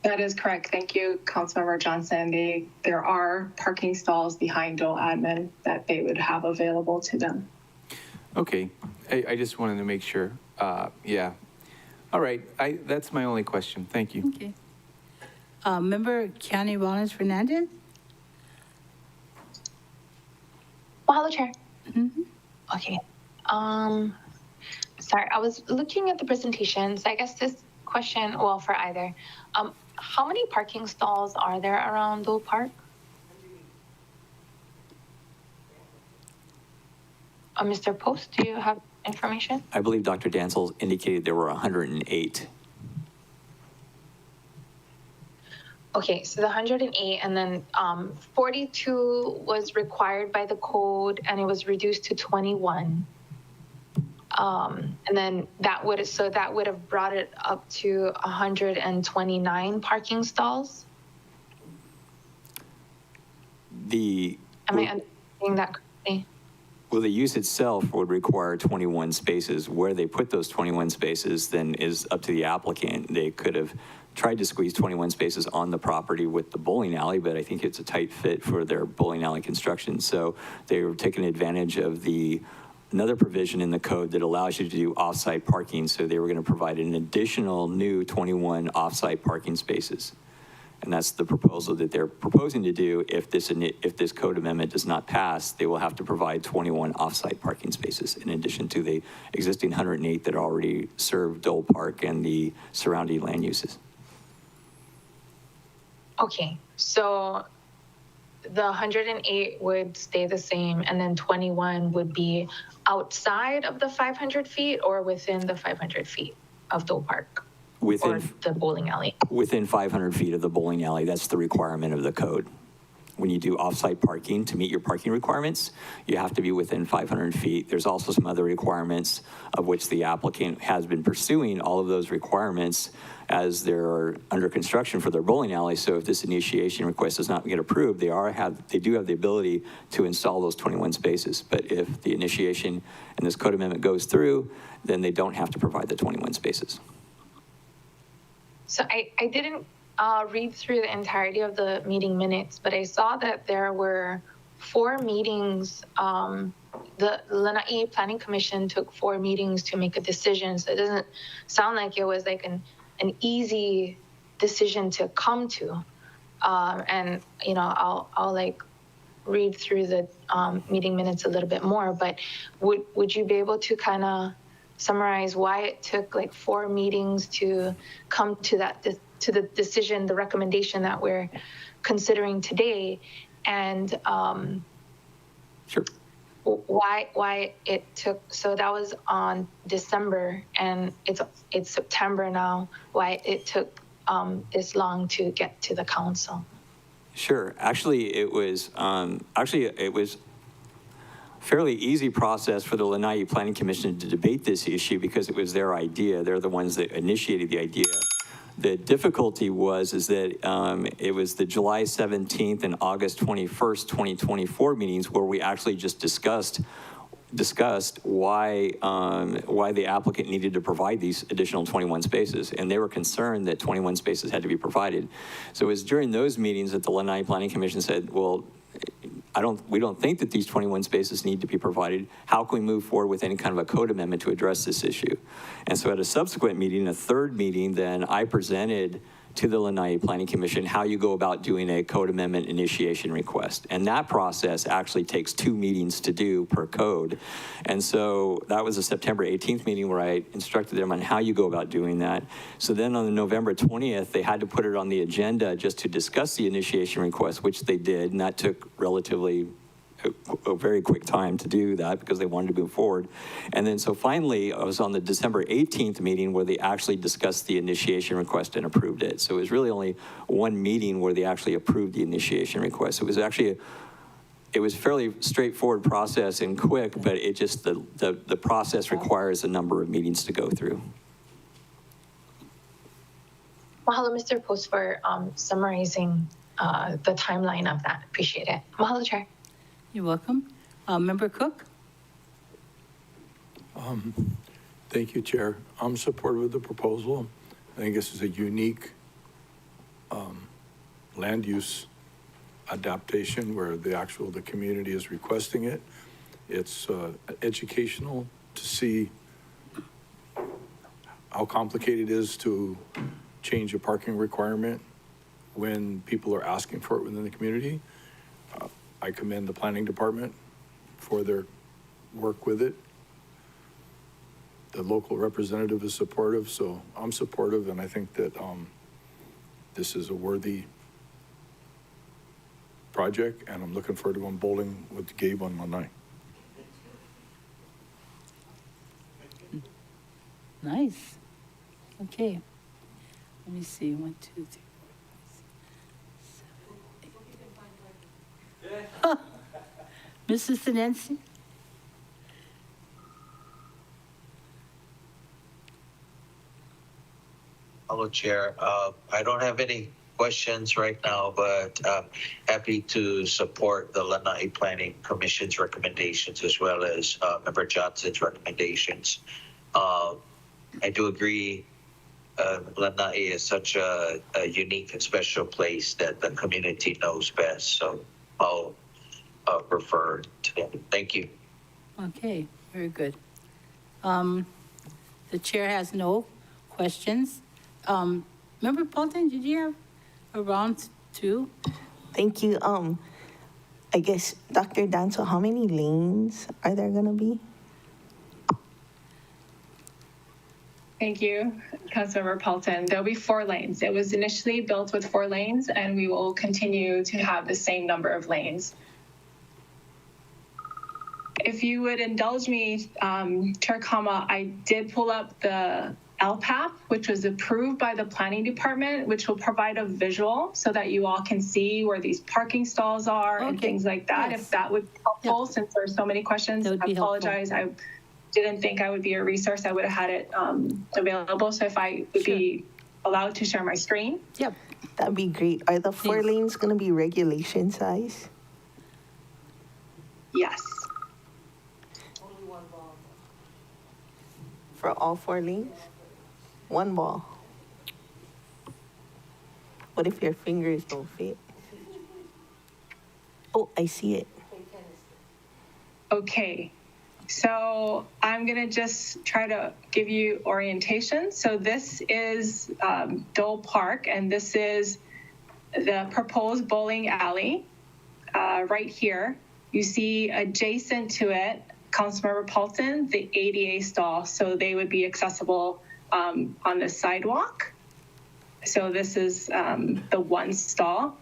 That is correct. Thank you, Councilmember Johnson. There are parking stalls behind Dole Admin that they would have available to them. Okay, I just wanted to make sure. Yeah. All right, that's my only question. Thank you. Okay. Member Kiani Rollins Fernandez? Mahalo, Chair. Okay. Sorry, I was looking at the presentations. I guess this question, well, for either. How many parking stalls are there around Dole Park? Mr. Post, do you have information? I believe Dr. Dansel indicated there were 108. Okay, so the 108, and then 42 was required by the code, and it was reduced to 21. And then that would have brought it up to 129 parking stalls. Am I understanding that correctly? Well, the use itself would require 21 spaces. Where they put those 21 spaces then is up to the applicant. They could have tried to squeeze 21 spaces on the property with the bowling alley, but I think it's a tight fit for their bowling alley construction. So they were taking advantage of another provision in the code that allows you to do off-site parking. So they were going to provide an additional new 21 off-site parking spaces. And that's the proposal that they're proposing to do. If this code amendment does not pass, they will have to provide 21 off-site parking spaces in addition to the existing 108 that already serve Dole Park and the surrounding land uses. Okay, so the 108 would stay the same, and then 21 would be outside of the 500 feet or within the 500 feet of Dole Park? Or the bowling alley? Within 500 feet of the bowling alley. That's the requirement of the code. When you do off-site parking, to meet your parking requirements, you have to be within 500 feet. There's also some other requirements of which the applicant has been pursuing all of those requirements as they're under construction for their bowling alley. So if this initiation request does not get approved, they do have the ability to install those 21 spaces. But if the initiation and this code amendment goes through, then they don't have to provide the 21 spaces. So I didn't read through the entirety of the meeting minutes, but I saw that there were 4 meetings. The Lanai Planning Commission took 4 meetings to make a decision. So it doesn't sound like it was like an easy decision to come to. And I'll like read through the meeting minutes a little bit more. But would you be able to kind of summarize why it took like 4 meetings to come to to the decision, the recommendation that we're considering today, and sure, why it took? So that was on December, and it's September now. Why it took this long to get to the council? Sure. Actually, it was fairly easy process for the Lanai Planning Commission to debate this issue because it was their idea. They're the ones that initiated the idea. The difficulty is that it was the July 17th and August 21st, 2024 meetings where we actually just discussed why the applicant needed to provide these additional 21 spaces, and they were concerned that 21 spaces had to be provided. So it was during those meetings that the Lanai Planning Commission said, well, we don't think that these 21 spaces need to be provided. How can we move forward with any kind of a code amendment to address this issue? And so at a subsequent meeting, a third meeting, then I presented to the Lanai Planning Commission how you go about doing a code amendment initiation request. And that process actually takes 2 meetings to do per code. And so that was a September 18th meeting where I instructed them on how you go about doing that. So then on the November 20th, they had to put it on the agenda just to discuss the initiation request, which they did, and that took relatively a very quick time to do that because they wanted to move forward. And then so finally, I was on the December 18th meeting where they actually discussed the initiation request and approved it. So it was really only 1 meeting where they actually approved the initiation request. It was actually it was fairly straightforward process and quick, but it just the process requires a number of meetings to go through. Mahalo, Mr. Post, for summarizing the timeline of that. Appreciate it. Mahalo, Chair. You're welcome. Member Cook? Thank you, Chair. I'm supportive of the proposal. I think this is a unique land use adaptation where the community is requesting it. It's educational to see how complicated it is to change a parking requirement when people are asking for it within the community. I commend the planning department for their work with it. The local representative is supportive, so I'm supportive, and I think that this is a worthy project, and I'm looking forward to going bowling with Gabe on Monday. Nice. Okay. Let me see. 1, 2, 3, 4, 5, 6, 7, 8. Mrs. Sinensi? Hello, Chair. I don't have any questions right now, but happy to support the Lanai Planning Commission's recommendations as well as Member Johnson's recommendations. I do agree Lanai is such a unique and special place that the community knows best, so I'll refer to them. Thank you. Okay, very good. The chair has no questions. Member Paulton, did you have a round two? Thank you. I guess, Dr. Danso, how many lanes are there gonna be? Thank you, Councilmember Paulton. There'll be 4 lanes. It was initially built with 4 lanes, and we will continue to have the same number of lanes. If you would indulge me, Chair Kama, I did pull up the LPAP, which was approved by the planning department, which will provide a visual so that you all can see where these parking stalls are and things like that. Yes. If that would be helpful, since there's so many questions, I apologize. I didn't think I would be a resource. I would have had it available. So if I would be allowed to share my screen. Yep. That'd be great. Are the 4 lanes gonna be regulation size? Yes. For all 4 lanes? 1 ball. What if your fingers don't fit? Oh, I see it. Okay. So I'm going to just try to give you orientation. So this is Dole Park, and this is the proposed bowling alley right here. You see adjacent to it, Councilmember Paulton, the ADA stall. So they would be accessible on the sidewalk. So this is the 1 stall.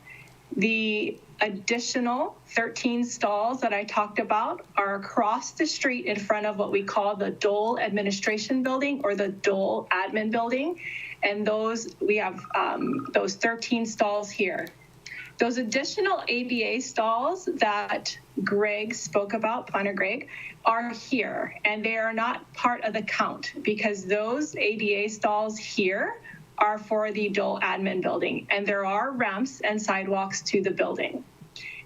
The additional 13 stalls that I talked about are across the street in front of what we call the Dole Administration Building or the Dole Admin Building. And those, we have those 13 stalls here. Those additional ADA stalls that Greg spoke about, Planner Greg, are here, and they are not part of the count because those ADA stalls here are for the Dole Admin Building, and there are ramps and sidewalks to the building.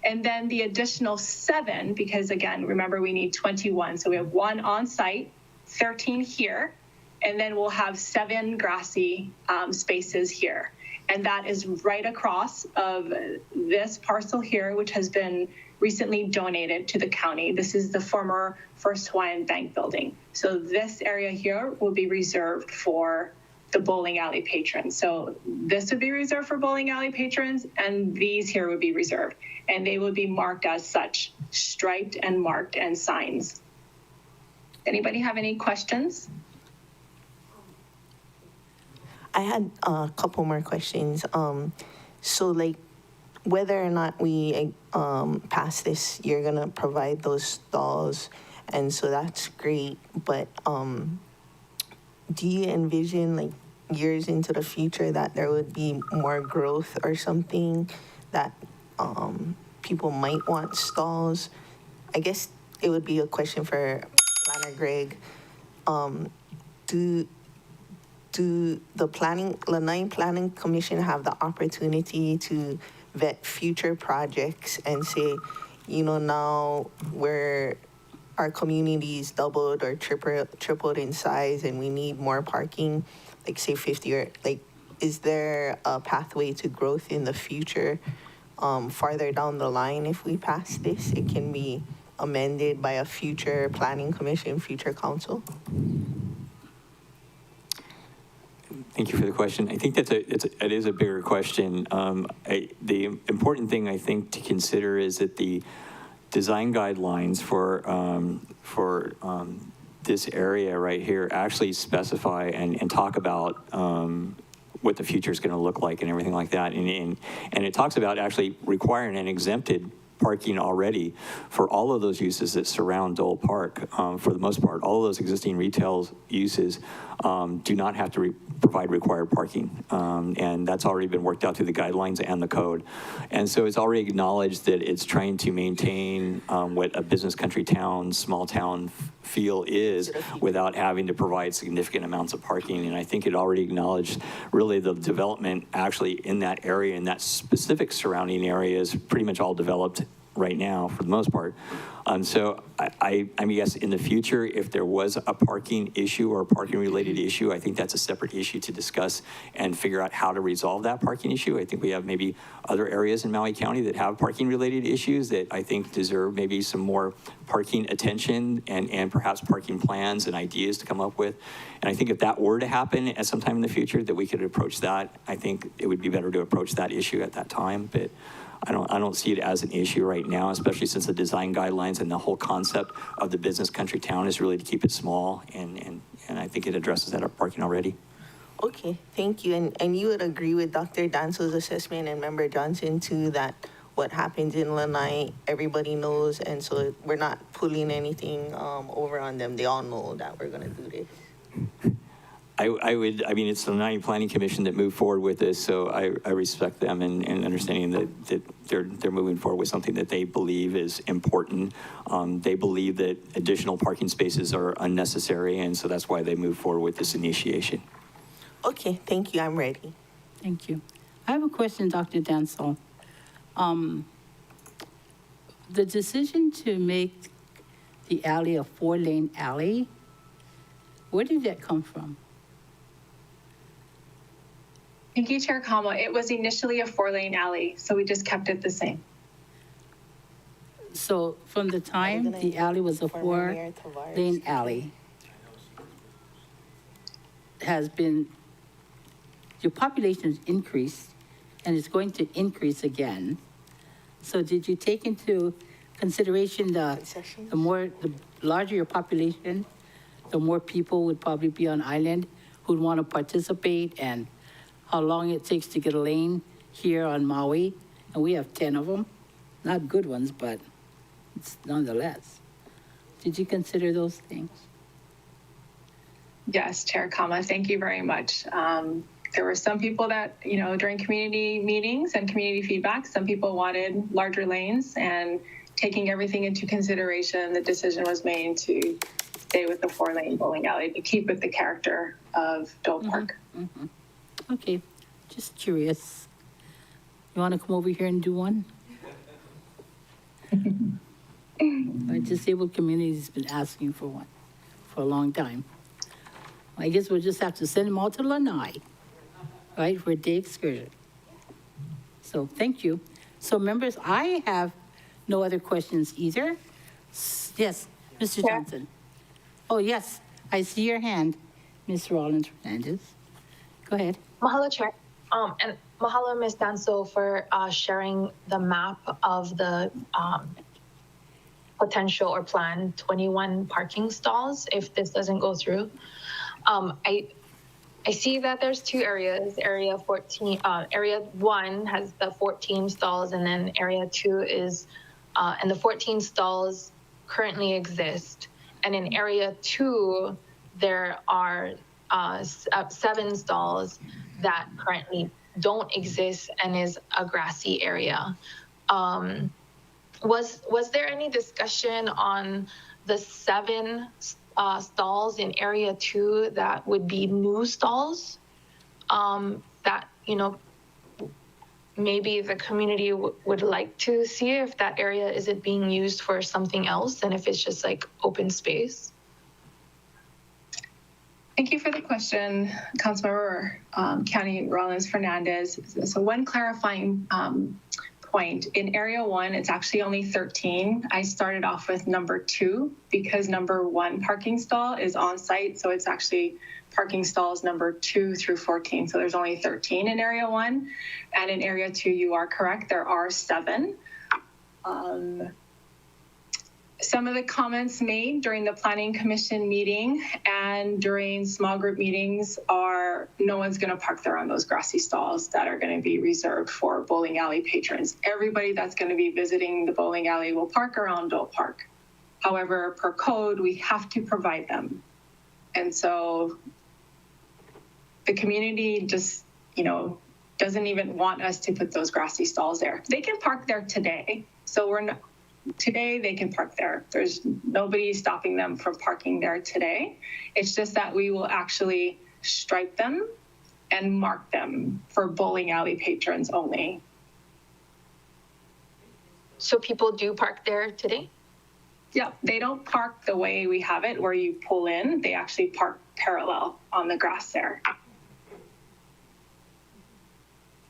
And then the additional 7, because again, remember we need 21. So we have 1 on site, 13 here, and then we'll have 7 grassy spaces here. And that is right across of this parcel here, which has been recently donated to the county. This is the former First Hawaiian Bank building. So this area here will be reserved for the bowling alley patrons. So this would be reserved for bowling alley patrons, and these here would be reserved. And they would be marked as such, striped and marked and signs. Anybody have any questions? I had a couple more questions. So like, whether or not we pass this, you're gonna provide those stalls, and so that's great. But do you envision like years into the future that there would be more growth or something that people might want stalls? I guess it would be a question for Planner Greg. Do do the Lanai Planning Commission have the opportunity to vet future projects and say, now our community's doubled or tripled in size and we need more parking, like say 50 or like, is there a pathway to growth in the future farther down the line if we pass this? It can be amended by a future planning commission, future council? Thank you for the question. I think it is a bigger question. The important thing I think to consider is that the design guidelines for this area right here actually specify and talk about what the future is going to look like and everything like that. And it talks about actually requiring an exempted parking already for all of those uses that surround Dole Park. For the most part, all of those existing retail uses do not have to provide required parking. And that's already been worked out through the guidelines and the code. And so it's already acknowledged that it's trying to maintain what a business country town, small town feel is without having to provide significant amounts of parking. And I think it already acknowledged really the development actually in that area, in that specific surrounding area is pretty much all developed right now for the most part. So I guess in the future, if there was a parking issue or a parking related issue, I think that's a separate issue to discuss and figure out how to resolve that parking issue. I think we have maybe other areas in Maui County that have parking related issues that I think deserve maybe some more parking attention and perhaps parking plans and ideas to come up with. And I think if that were to happen at some time in the future, that we could approach that. I think it would be better to approach that issue at that time. But I don't see it as an issue right now, especially since the design guidelines and the whole concept of the business country town is really to keep it small, and I think it addresses that parking already. Okay, thank you. And you would agree with Dr. Danso's assessment and Member Johnson too, that what happens in Lanai, everybody knows, and so we're not pulling anything over on them. They all know that we're gonna do this. I mean, it's the Lanai Planning Commission that moved forward with this, so I respect them and understanding that they're moving forward with something that they believe is important. They believe that additional parking spaces are unnecessary, and so that's why they moved forward with this initiation. Okay, thank you. I'm ready. Thank you. I have a question, Dr. Dansel. The decision to make the alley a 4-lane alley, where did that come from? Thank you, Chair Kama. It was initially a 4-lane alley, so we just kept it the same. So from the time the alley was a 4-lane alley, has been, your population has increased and it's going to increase again. So did you take into consideration the larger your population, the more people would probably be on island who'd want to participate, and how long it takes to get a lane here on Maui? And we have 10 of them, not good ones, but it's nonetheless. Did you consider those things? Yes, Chair Kama, thank you very much. There were some people that, during community meetings and community feedback, some people wanted larger lanes, and taking everything into consideration, the decision was made to stay with the 4-lane bowling alley to keep with the character of Dole Park. Mm-hmm. Okay, just curious. You want to come over here and do one? Our disabled community has been asking for one for a long time. I guess we'll just have to send them all to Lanai, right, for a day excursion. So thank you. So members, I have no other questions either. Yes, Mr. Johnson. Oh, yes, I see your hand, Ms. Rollins Fernandez. Go ahead. Mahalo, Chair. And mahalo, Ms. Danso, for sharing the map of the potential or planned 21 parking stalls if this doesn't go through. I see that there's 2 areas. Area 1 has the 14 stalls, and then Area 2 is, and the 14 stalls currently exist. And in Area 2, there are 7 stalls that currently don't exist and is a grassy area. Was there any discussion on the 7 stalls in area 2 that would be new stalls that, maybe the community would like to see if that area isn't being used for something else and if it's just like open space. Thank you for the question, Councilmember County Rollins Fernandez. So one clarifying point, in area 1, it's actually only 13. I started off with number 2 because number 1 parking stall is on site. So it's actually parking stalls number 2 through 14. So there's only 13 in area 1. And in area 2, you are correct, there are 7. Some of the comments made during the Planning Commission meeting and during small group meetings are no one's going to park there on those grassy stalls that are going to be reserved for bowling alley patrons. Everybody that's going to be visiting the bowling alley will park around Dole Park. However, per code, we have to provide them. And so the community just, doesn't even want us to put those grassy stalls there. They can park there today. So today they can park there. There's nobody stopping them from parking there today. It's just that we will actually stripe them and mark them for bowling alley patrons only. So people do park there today? Yeah, they don't park the way we have it where you pull in. They actually park parallel on the grass there.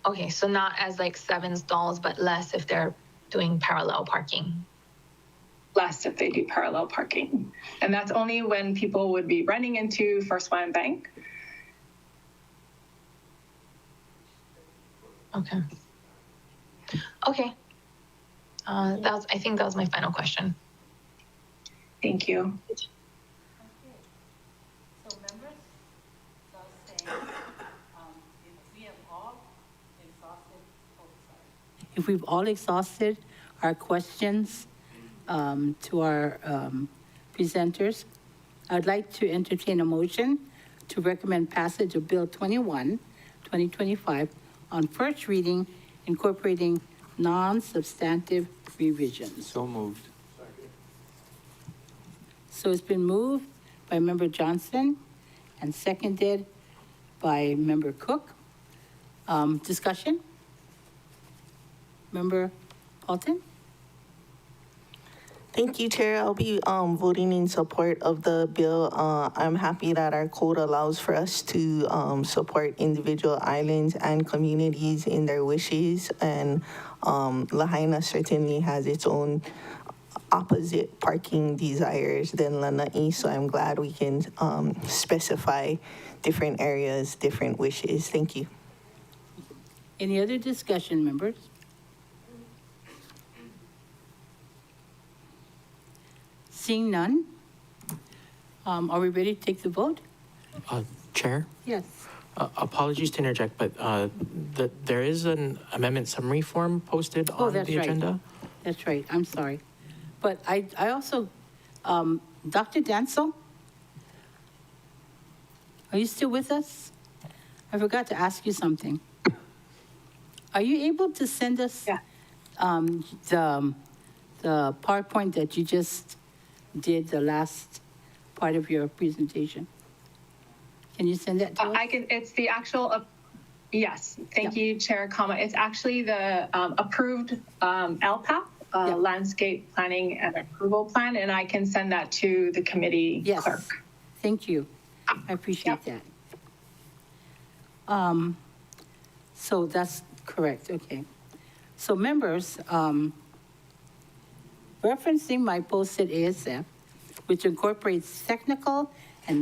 Okay, so not as like 7 stalls, but less if they're doing parallel parking. Less if they do parallel parking. And that's only when people would be running into First One Bank. Okay. Okay. I think that was my final question. Thank you. So members, so saying, if we've all exhausted our questions to our presenters, I'd like to entertain a motion to recommend passage of Bill 21, 2025 on first reading, incorporating non-substantive revisions. So moved. So it's been moved by Member Johnson and seconded by Member Cook. Discussion? Member Alton? Thank you, Chair. I'll be voting in support of the bill. I'm happy that our code allows for us to support individual islands and communities in their wishes. And Lahaina certainly has its own opposite parking desires than Lanai. So I'm glad we can specify different areas, different wishes. Thank you. Any other discussion, members? Seeing none, are we ready to take the vote? Chair? Yes. Apologies to interject, but there is an amendment summary form posted on the agenda. That's right, I'm sorry. But I also, Dr. Dancel, are you still with us? I forgot to ask you something. Are you able to send us the PowerPoint that you just did, the last part of your presentation? Can you send that to us? It's the actual, yes, thank you, Chair Kama. It's actually the approved LPAP, Landscape Planning and Approval Plan, and I can send that to the committee clerk. Thank you. I appreciate that. So that's correct, okay. So members, referencing my posted ASF, which incorporates technical and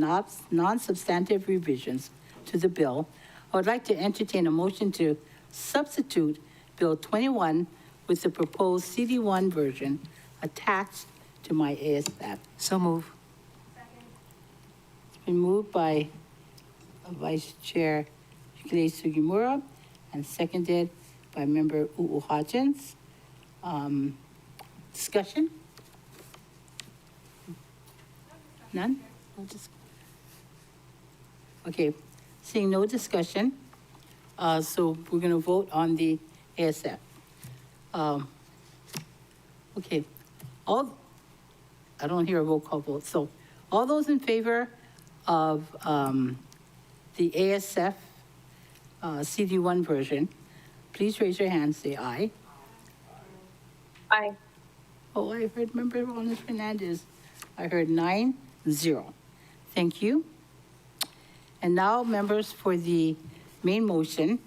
non-substantive revisions to the bill, I would like to entertain a motion to substitute Bill 21 with the proposed CD1 version attached to my ASF. So move. It's been moved by Vice Chair Yukile Sugimura and seconded by Member Hodgins. Discussion? None? Okay, seeing no discussion, so we're going to vote on the ASF. Okay, I don't hear a roll call vote, so All those in favor of the ASF CD1 version, please raise your hand, say aye. Aye. Oh, I heard Member Ronis Fernandez. I heard 9-0. Thank you. And now, members, for the main motion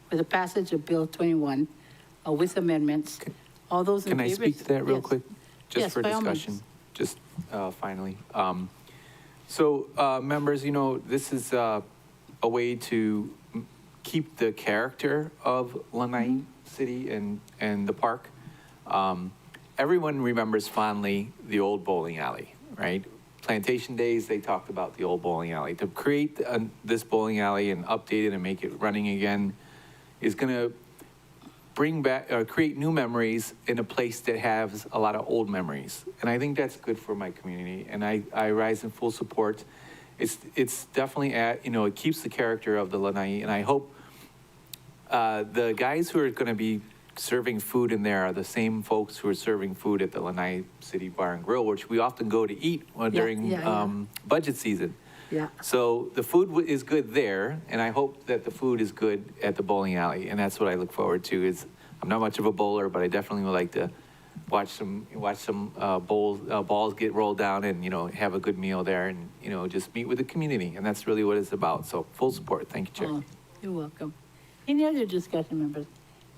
for the passage of Bill 21 with amendments. All those in Can favor? I speak to that real Yes. quick? Just Yes, for by all discussion, means. just finally. Members, this is a way to keep the character of Lanai City and the park. Everyone remembers fondly the old bowling alley, right? Plantation Days, they talked about the old bowling alley. To create this bowling alley and update it and make it running again is going to bring back, create new memories in a place that has a lot of old memories. And I think that's good for my community, and I rise in full support. It's definitely it keeps the character of the Lanai, and I hope the guys who are going to be serving food in there are the same folks who are serving food at the Lanai City Bar and Grill, which we often go to eat during budget season. Yeah. So the food is good there, and I hope that the food is good at the bowling alley, and that's what I look forward to. I'm not much of a bowler, but I definitely would like to watch some balls get rolled down, and have a good meal there, and just meet with the community, and that's really what it's about. So full support. Thank you, Chair. Oh, you're welcome. Any other discussion, members?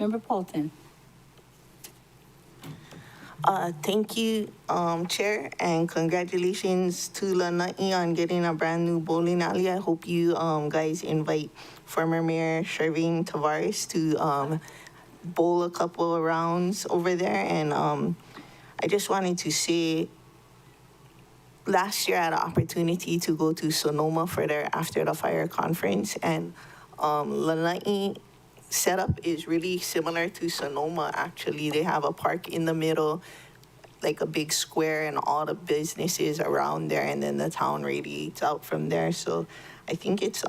Member Paulton. Thank you, Chair, and congratulations to Lanai on getting a brand new bowling alley. I hope you guys invite former Mayor Shervin Tavares to bowl a couple of rounds over there. And I just wanted to say, last year I had an opportunity to go to Sonoma for their After the Fire conference, and Lanai setup is really similar to Sonoma, actually. They have a park in the middle, like a big square, and all the businesses around there, and then the town radiates out from there. So I think it's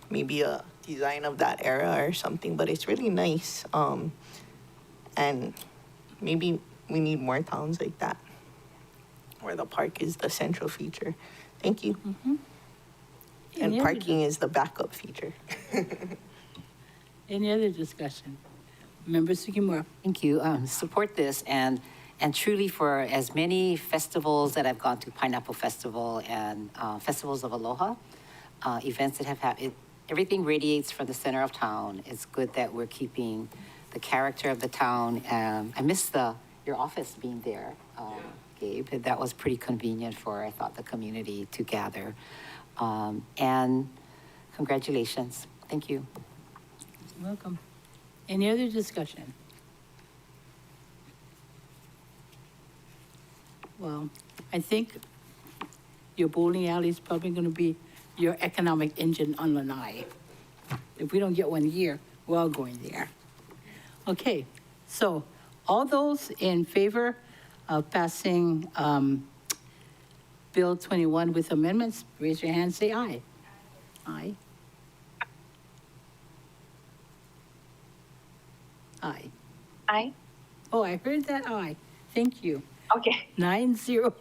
maybe a design of that era or something, but it's really nice. And maybe we need more towns like that, where the park is the central feature. Thank you. Mm-hmm. And parking is the backup feature. Any other discussion? Member Sugimura. Thank you. Support this, and truly for as many festivals that I've gone to, Pineapple Festival and Festivals of Aloha, events that have happened, everything radiates from the center of town. It's good that we're keeping the character of the town. I miss your office being there, Gabe. That was pretty convenient for, I thought, the community to gather. And congratulations. Thank you. Welcome. Any other discussion? Well, I think your bowling alley is probably going to be your economic engine on Lanai. If we don't get one here, we're all going there. Okay, so all those in favor of passing Bill 21 with amendments, raise your hand, say aye. Aye. Aye. Aye. Oh, I heard that aye. Thank you. Okay. 9-0.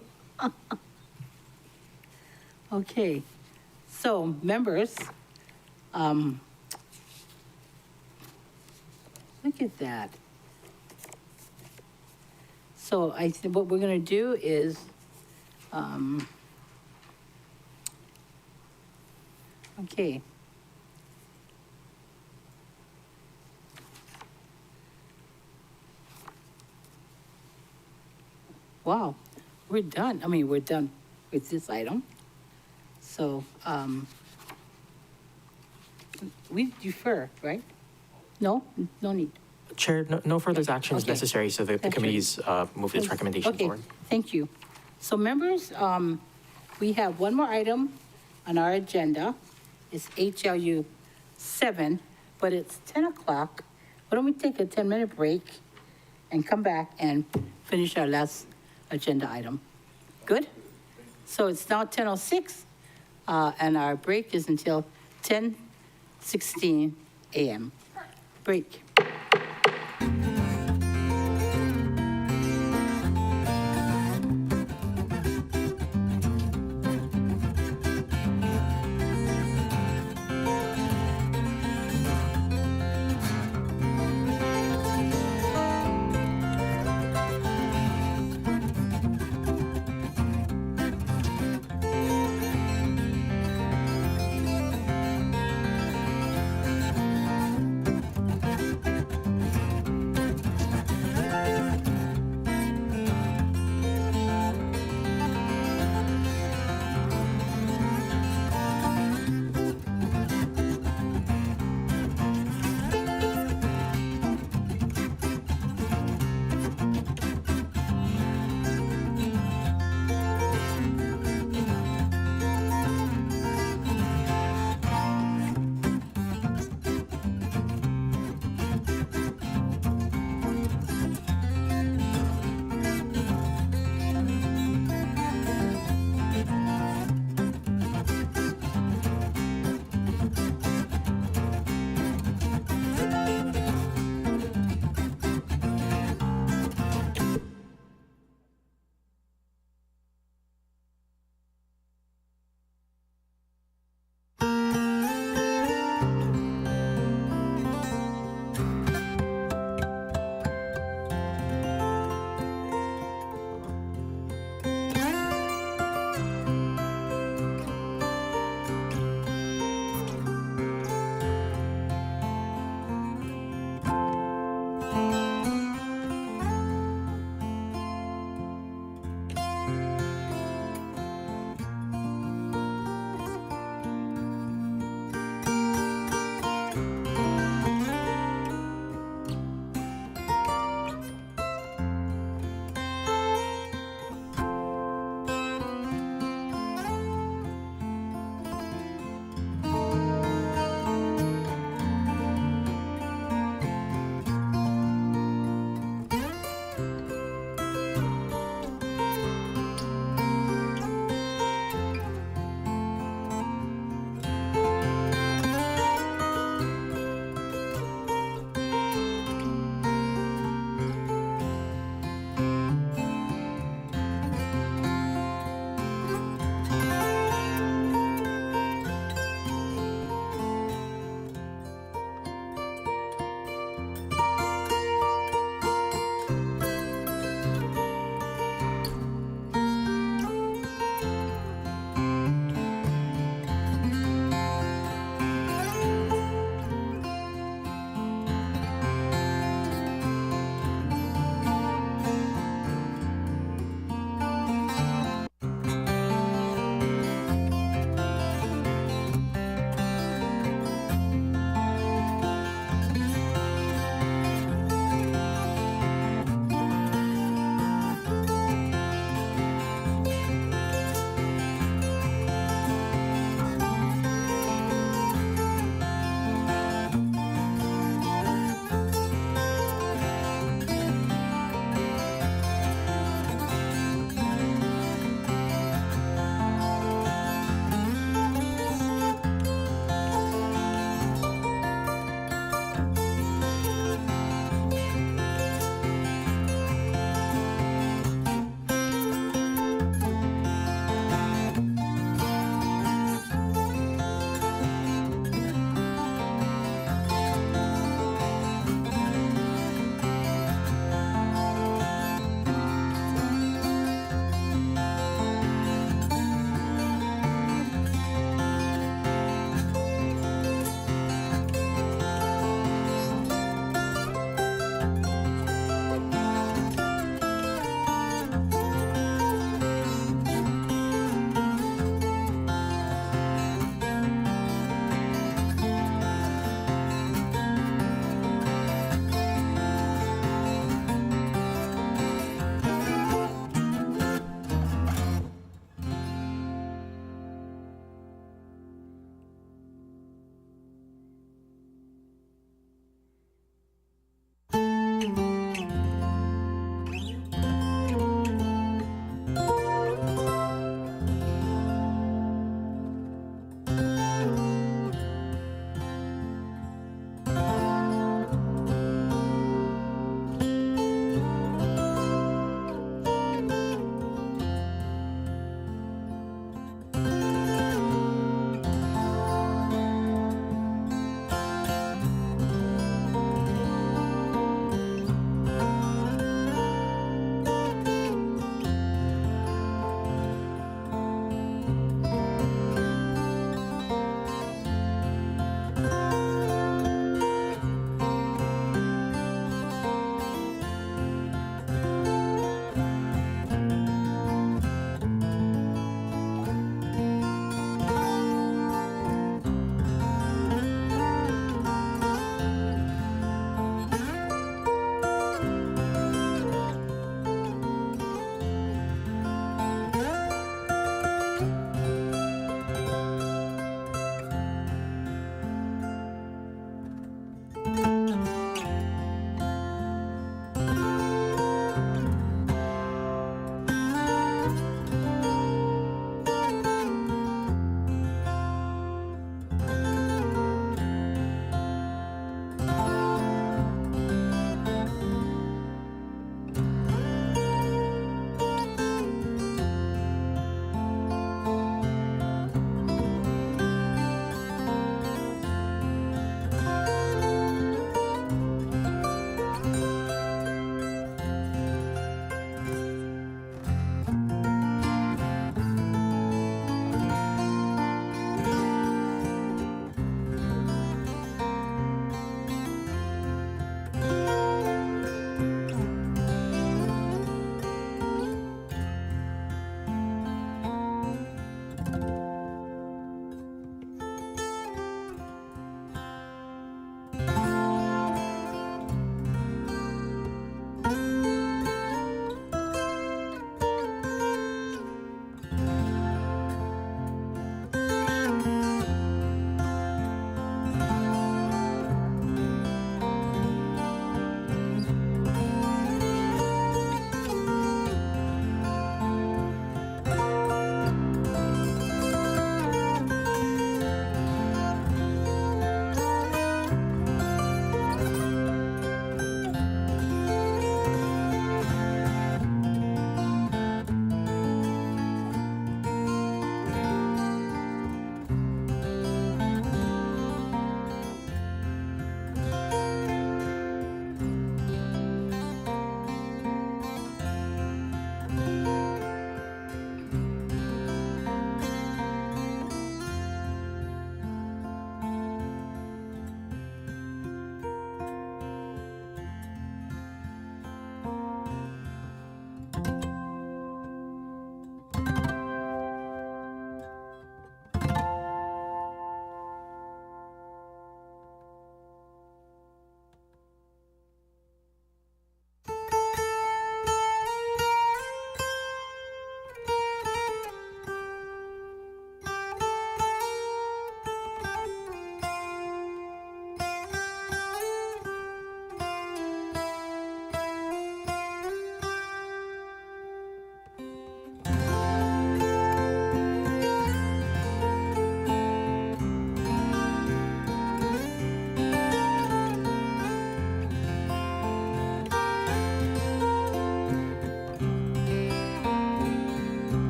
Okay, so members, look at that. So I think what we're gonna do is, okay. Wow, we're done. I mean, we're done with this item. So, we defer, right? No, no need. Chair, no further action is Okay. necessary so that the That's committee's move its recommendation Okay, forward. thank you. So members, we have one more item on our agenda. It's HLU 7, but it's 10 o'clock. Why don't we take a 10-minute break and come back and finish our last agenda item? Good? So it's now 10:06, and our break is until 10:16 a.m. Break.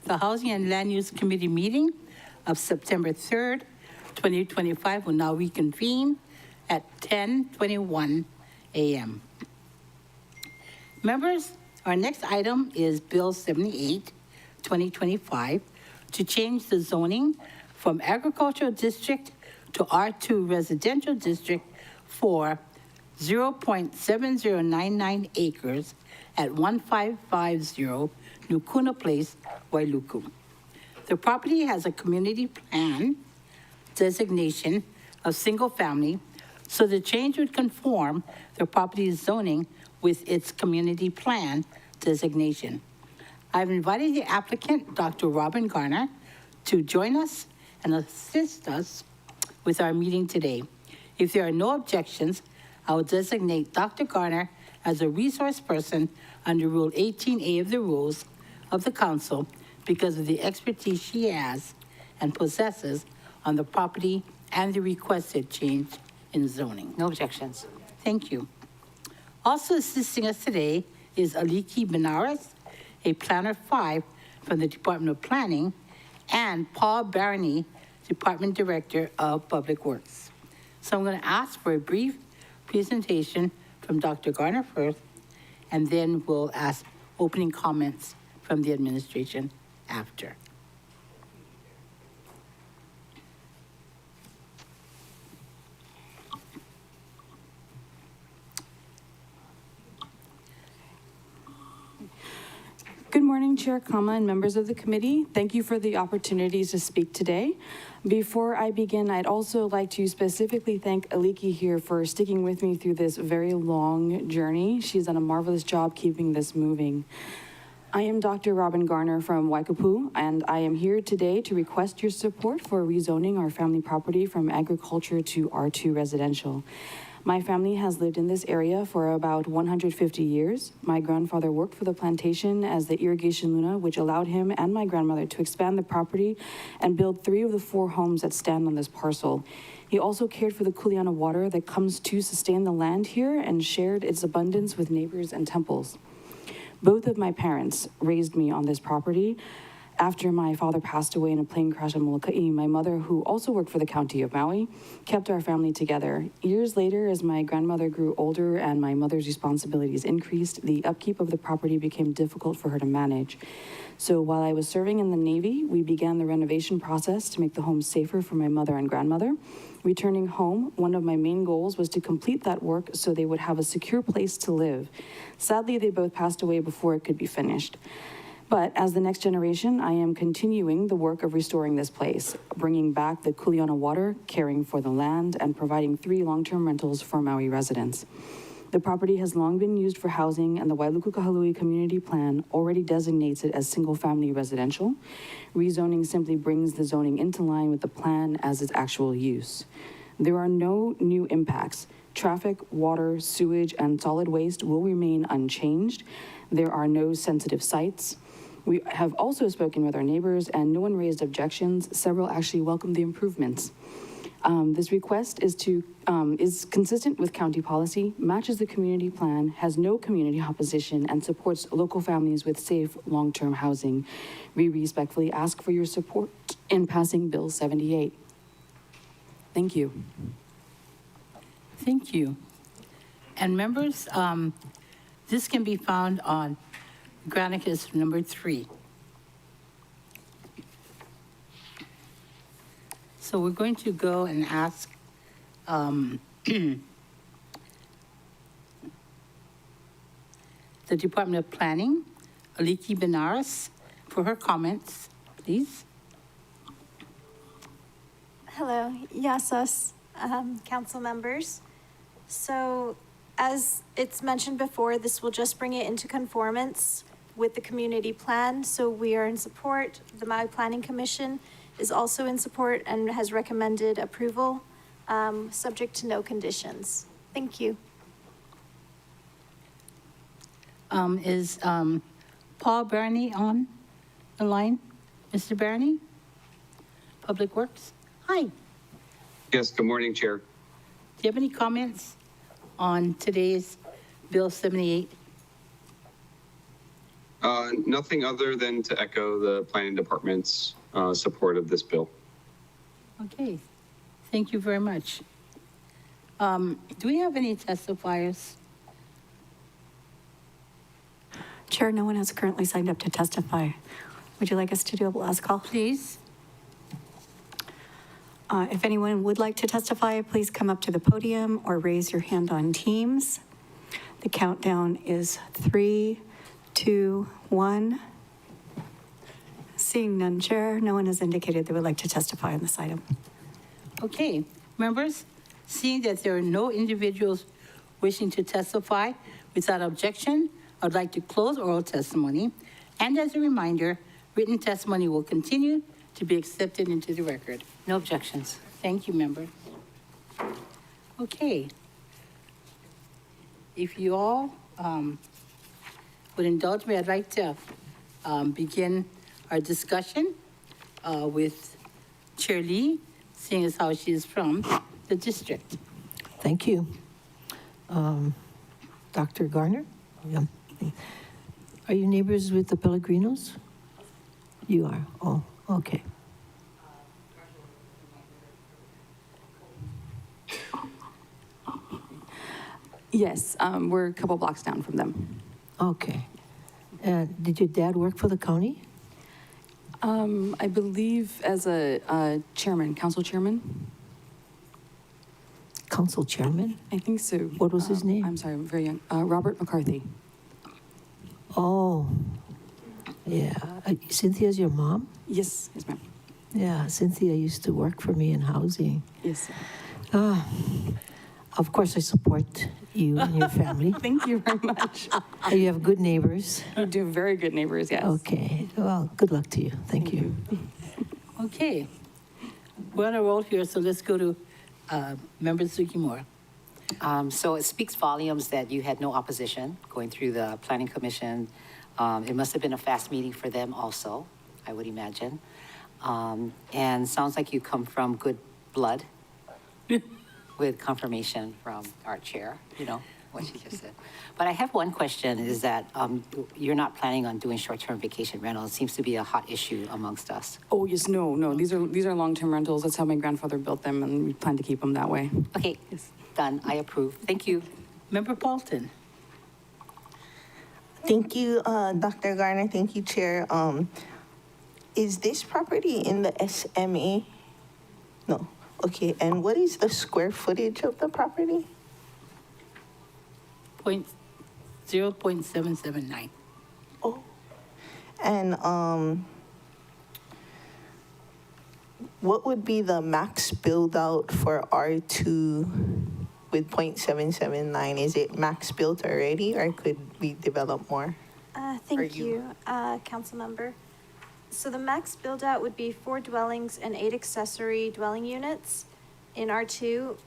The Housing and Land Use Committee meeting of September 3rd, 2025 will now reconvene at 10:21 a.m. Members, our next item is Bill 78, 2025, to change the zoning from agricultural district to R2 residential district for 0.7099 acres at 1550 Nukuna Place, Wailuku. The property has a community plan designation of single family, so the change would conform the property's zoning with its community plan designation. I've invited the applicant, Dr. Robin Garner, to join us and assist us with our meeting today. If there are no objections, I will designate Dr. Garner as a resource person under Rule 18A of the Rules of the Council because of the expertise she has and possesses on the property and the requested change in zoning. No objections. Thank you. Also assisting us today is Aliki Benares, a Planner 5 from the Department of Planning, and Paul Barney, Department Director of Public Works. So I'm going to ask for a brief presentation from Dr. Garner first, and then we'll ask opening comments from the administration after. Good morning, Chair Kama and members of the committee. Thank you for the opportunity to speak today. Before I begin, I'd also like to specifically thank Aliki here for sticking with me through this very long journey. She's done a marvelous job keeping this moving. I am Dr. Robin Garner from Waikapu, and I am here today to request your support for rezoning our family property from agriculture to R2 residential. My family has lived in this area for about 150 years. My grandfather worked for the plantation as the irrigation luna, which allowed him and my grandmother to expand the property and build 3 of the 4 homes that stand on this parcel. He also cared for the Kuleana water that comes to sustain the land here and shared its abundance with neighbors and temples. Both of my parents raised me on this property. After my father passed away in a plane crash in Molokai, my mother, who also worked for the county of Maui, kept our family together. Years later, as my grandmother grew older and my mother's responsibilities increased, the upkeep of the property became difficult for her to manage. So while I was serving in the Navy, we began the renovation process to make the home safer for my mother and grandmother. Returning home, one of my main goals was to complete that work so they would have a secure place to live. Sadly, they both passed away before it could be finished. But as the next generation, I am continuing the work of restoring this place, bringing back the Kuleana water, caring for the land, and providing 3 long-term rentals for Maui residents. The property has long been used for housing, and the Wailuku Kahului Community Plan already designates it as single-family residential. Rezoning simply brings the zoning into line with the plan as its actual use. There are no new impacts. Traffic, water, sewage, and solid waste will remain unchanged. There are no sensitive sites. We have also spoken with our neighbors, and no one raised objections. Several actually welcomed the improvements. This request is consistent with county policy, matches the community plan, has no community opposition, and supports local families with safe long-term housing. We respectfully ask for your support in passing Bill 78. Thank you. Thank you. And members, this can be found on Granicus number 3. So we're going to go and ask the Department of Planning, Aliki Benares, for her comments, please. Hello, Yasas, council members. So as it's mentioned before, this will just bring it into conformance with the community plan. So we are in support. The Maui Planning Commission is also in support and has recommended approval, subject to no conditions. Thank you. Is Paul Barney on the line? Mr. Barney? Public Works? Hi. Do Yes, good morning, Chair. you have any comments on today's Bill 78? Nothing other than to echo the planning department's support of this bill. Okay, thank you very much. Do we have any testifiers? Chair, no one has currently signed up to testify. Would you like us to do a last call? Please. If anyone would like to testify, please come up to the podium or raise your hand on Teams. The countdown is 3, 2, 1. Seeing none, Chair, no one has indicated they would like to testify on this item. Okay, members, seeing that there are no individuals wishing to testify without objection, I'd like to close oral testimony. And as a reminder, written testimony will continue to be accepted into the record. No objections. Thank you, member. Okay. If you all would indulge me, I'd like to begin our discussion with Chair Lee, seeing as how she is from the district. Thank you. Dr. Garner? Yeah. Are you neighbors with the Pellegrinos? You are? Oh, okay. Yes, we're a couple blocks down from them. Okay. Did your dad work for the county? I believe as a chairman, council chairman. Council chairman? I think so. What was his name? I'm sorry, I'm very young. Robert McCarthy. Oh, yeah. Cynthia's your mom? Yes, yes, ma'am. Yeah, Cynthia used to work for me in housing. Yes. Of course, I support you and your family. Thank you very much. You have good neighbors. We do very good neighbors, yes. Okay. Well, good luck to you. Thank you. Okay. We're on a roll here, so let's go to Member Sukimura. So it speaks volumes that you had no opposition going through the Planning Commission. It must have been a fast meeting for them also, I would imagine. And sounds like you come from good blood with confirmation from our chair, you know, what she just said. But I have one question is that you're not planning on doing short-term vacation rentals. It seems to be a hot issue amongst us. Oh, yes, no. These are long-term rentals. That's how my grandfather built them, and we plan to keep them that way. Okay, done. I approve. Thank you. Member Paulton. Thank you, Dr. Garner. Thank you, Chair. Is this property in the SMA? No. Okay, and what is the square footage of the property? 0.779. Oh. And what would be the max build out for R2 with 0.779? Is it max built already, or could we develop more? Thank you, council member. So the max build out would be 4 dwellings and 8 accessory dwelling units in R2.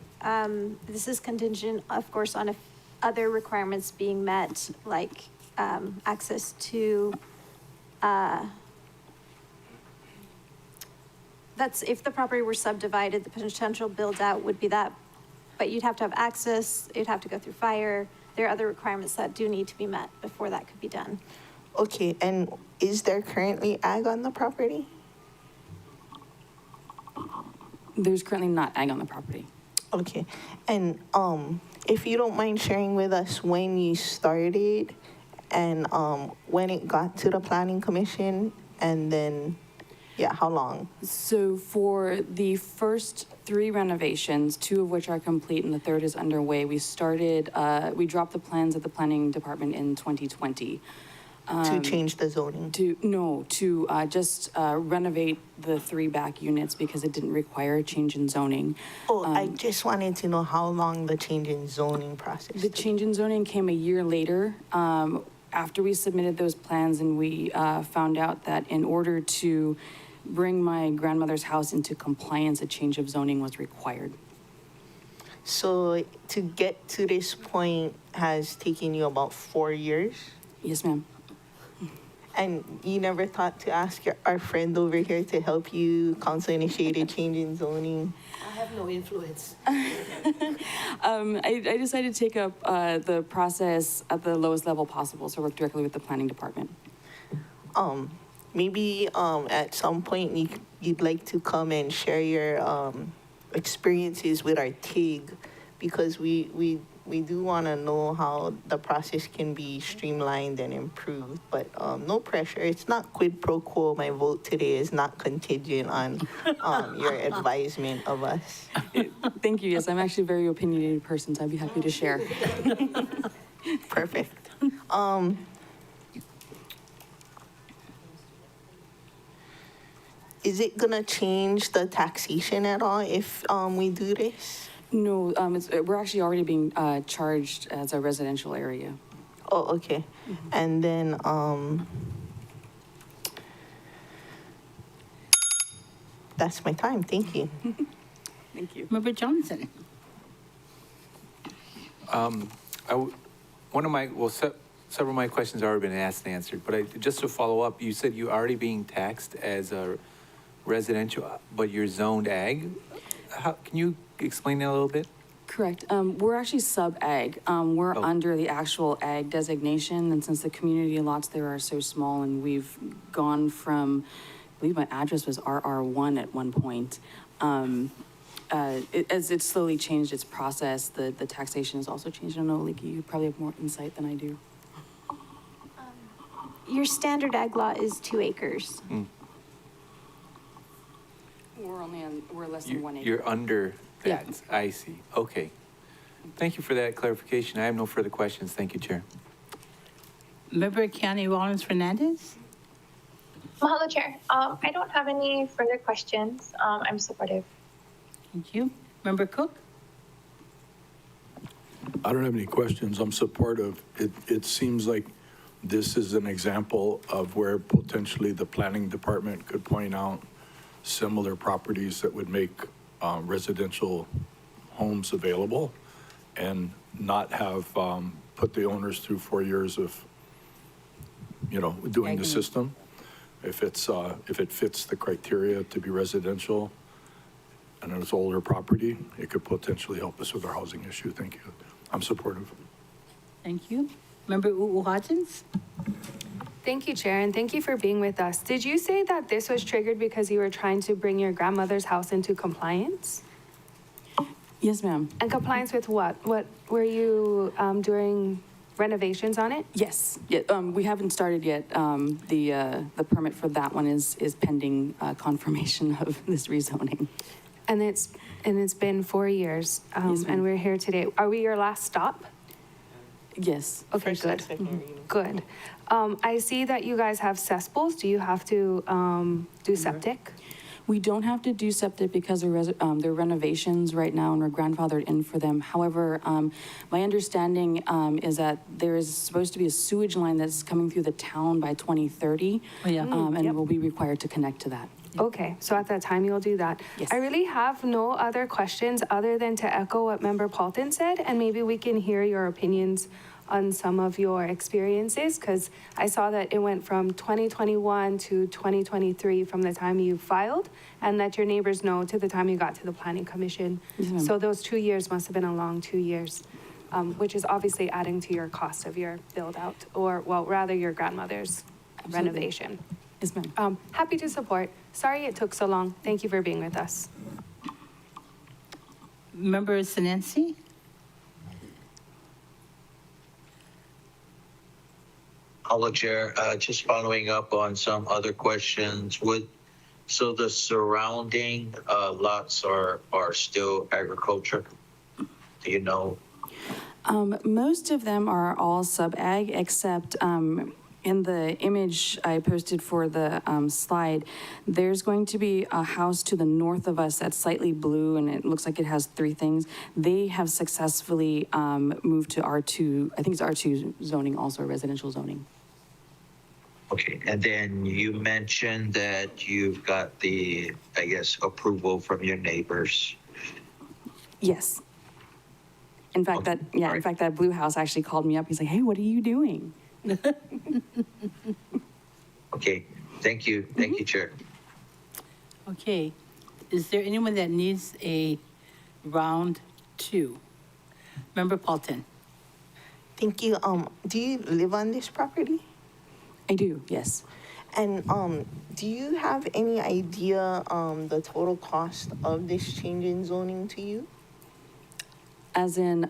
This is contingent, of course, on other requirements being met, like access to, that's if the property were subdivided, the potential build out would be that, but you'd have to have access, you'd have to go through fire. There are other requirements that do need to be met before that could be done. Okay, and is there currently ag on the property? There's currently not ag on the property. Okay, and if you don't mind sharing with us when you started and when it got to the Planning Commission, and then, yeah, how long? So for the first 3 renovations, 2 of which are complete and the 3rd is underway, we dropped the plans at the Planning Department in 2020. To change the zoning? To just renovate the 3 back units because it didn't require a change in zoning. I just wanted to know how long the change in zoning process The change in zoning came a year later, after we submitted those plans, and we found out that in order to bring my grandmother's house into compliance, a change of zoning was required. So to get to this point has taken you about 4 years? Yes, ma'am. And you never thought to ask our friend over here to help you council initiate a change in zoning? I have no influence. I decided to take up the process at the lowest level possible, so work directly with the planning department. maybe at some point you'd like to come and share your experiences with our TIG, because we do want to know how the process can be streamlined and improved. But no pressure. It's not quid pro quo. My vote today is not contingent on your advisement of us. Thank you. Yes, I'm actually a very opinionated person, so I'd be happy to share. Perfect. Is it gonna change the taxation at all if we do this? No, we're actually already being charged as a residential area. Oh, okay. And then that's my time. Thank you. Thank you. Member Johnson. Several of my questions have already been asked and answered, but just to follow up, you said you're already being taxed as a residential, but you're zoned ag. Can you explain that a little bit? Correct. We're actually sub-ag. We're under the actual ag designation, and since the community lots there are so small, and we've gone from, I believe my address was RR1 at one point. As it slowly changed its process, the taxation has also changed. I don't know, Leaky, you probably have more insight than I do. Your standard ag lot is 2 acres. We're less than 1 acre. You're under that. Yeah. I see. Okay. Thank you for that clarification. I have no further questions. Thank you, Chair. Member County Rollins Fernandez. Mahalo, Chair. I don't have any further questions. I'm supportive. Thank you. Member Cook. I don't have any questions. I'm supportive. It seems like this is an example of where potentially the planning department could point out similar properties that would make residential homes available and not have put the owners through 4 years of, doing the system. If it fits the criteria to be residential and it's older property, it could potentially help us with our housing issue. Thank you. I'm supportive. Thank you. Member Hodgins. Thank you, Chair, and thank you for being with us. Did you say that this was triggered because you were trying to bring your grandmother's house into compliance? Yes, ma'am. And compliance with what? What were you doing renovations on it? Yes. Yeah, we haven't started yet. The permit for that one is pending confirmation of this rezoning. And it's been 4 years, Yes, ma'am. and we're here today. Are we your last stop? Yes. Okay, good. Good. I see that you guys have cesspools. Do you have to do septic? We don't have to do septic because they're renovations right now and we're grandfathered in for them. However, my understanding is that there is supposed to be a sewage line that's coming through the town by 2030. Oh, yeah. And we'll be required to connect to that. Okay, so at that time you'll do that. Yes. I really have no other questions other than to echo what Member Paulton said, and maybe we can hear your opinions on some of your experiences, because I saw that it went from 2021 to 2023 from the time you filed, and let your neighbors know to the time you got to the Planning Commission. Yes, So those 2 years must have been a long 2 years, which is obviously adding to your cost of your build out, or well, rather your grandmother's renovation. Yes, ma'am. Happy to support. Sorry it took so long. Thank you for being with us. Member Sinensi. Hello, Chair. Just following up on some other questions. So the surrounding lots are still agriculture? Do you know? Most of them are all sub-ag, except in the image I posted for the slide, there's going to be a house to the north of us that's slightly blue, and it looks like it has 3 things. They have successfully moved to R2, I think it's R2 zoning, also residential zoning. Okay, and then you mentioned that you've got the, I guess, approval from your neighbors. Yes. In fact, that blue house actually called me up. He's like, hey, what are you doing? Okay, thank you. Thank you, Chair. Okay. Is there anyone that needs a round 2? Member Paulton. Thank you. Do you live on this property? I do, yes. And do you have any idea the total cost of this change in zoning to you? As in,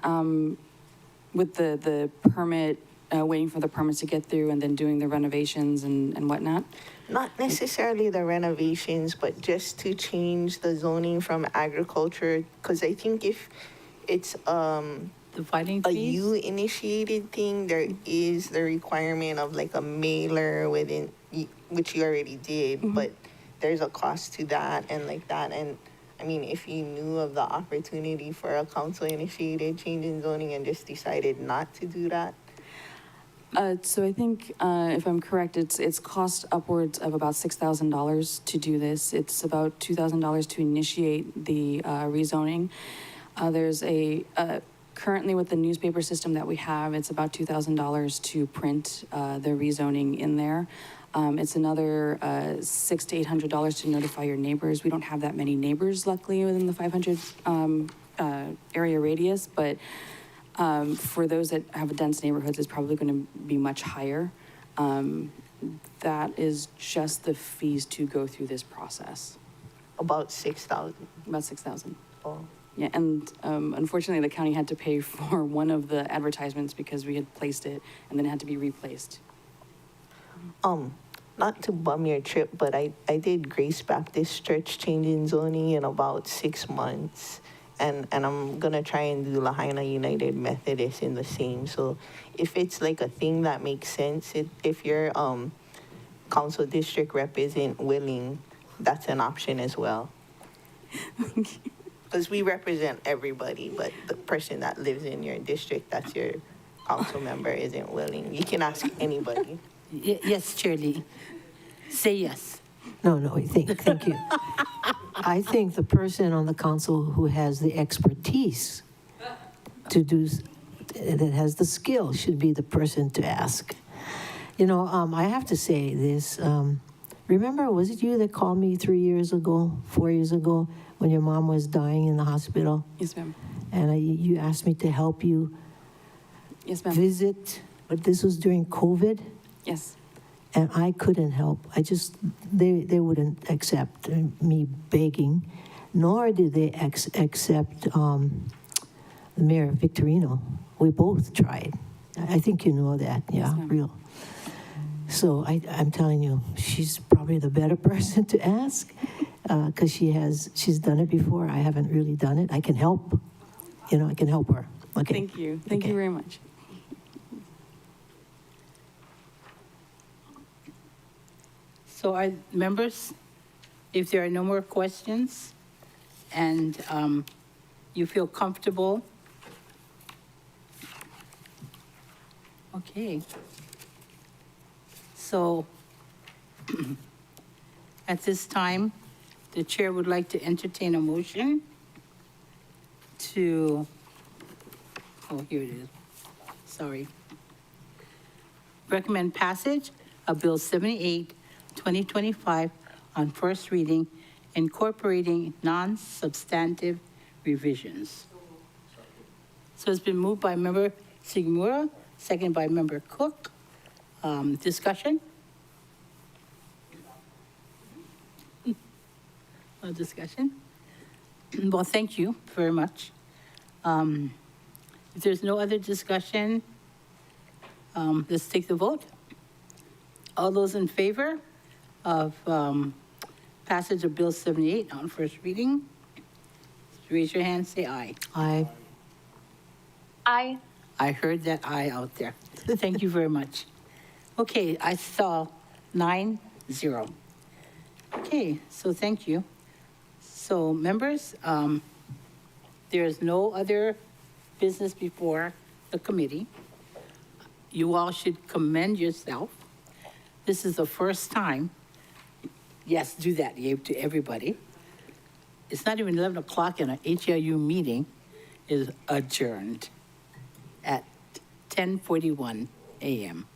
with the permit, waiting for the permits to get through and then doing the renovations and whatnot? Not necessarily the renovations, but just to change the zoning from agriculture, because I think if it's Dividing a fees? you-initiated thing, there is the requirement of like a mailer within, which you already did, but there's a cost to that and like that. And I mean, if you knew of the opportunity for a council-initiated change in zoning and just decided not to do that, So I think, if I'm correct, it's cost upwards of about $6,000 to do this. It's about $2,000 to initiate the rezoning. There's currently with the newspaper system that we have, it's about $2,000 to print the rezoning in there. It's another $600 to $800 to notify your neighbors. We don't have that many neighbors, luckily, within the 500 area radius, but for those that have dense neighborhoods, it's probably going to be much higher. That is just the fees to go through this process. about 6,000. About 6,000. Oh. Yeah, and unfortunately, the county had to pay for one of the advertisements because we had placed it and then it had to be replaced. Not to bum your trip, but I did Grace Baptist Church change in zoning in about 6 months. And I'm gonna try and do Lahaina United Methodist in the same. So if it's like a thing that makes sense, if your council district rep isn't willing, that's an option as well. Because we represent everybody, but the person that lives in your district, that's your council member, isn't willing. You can ask anybody. Yes, Shirley. Say yes. No, thank you. I think the person on the council who has the expertise to do, that has the skill, should be the person to ask. You know, I have to say this. Remember, was it you that called me 4 years ago, when your mom was dying in the hospital? Yes, ma'am. And you asked me to help you Yes, ma'am. visit, but this was during COVID? Yes. And I couldn't help. They wouldn't accept me begging, nor did they accept Mayor Victorino. We both tried. I think you know that, yeah, Yes, real. So I'm telling you, she's probably the better person to ask, because she's done it before. I haven't really done it. I can help, I can help her. Okay. Thank you. Thank you very much. So our members, if there are no more questions and you feel comfortable, okay. So at this time, the chair would like to entertain a motion to, here it is, sorry. Recommend passage of Bill 78, 2025 on first reading, incorporating non-substantive revisions. So it's been moved by Member Sigmura, seconded by Member Cook. Discussion? No discussion? Well, thank you very much. If there's no other discussion, let's take the vote. All those in favor of passage of Bill 78 on first reading, raise your hand, say aye. Aye. Aye. I heard that aye out there. Thank you very much. Okay, I saw 9-0. Okay, so thank you. So members, there is no other business before the committee. You all should commend yourself. This is the first time, yes, do that, Gabe, to everybody. It's not even 11 o'clock and an HLU meeting is adjourned at 10:41 a.m.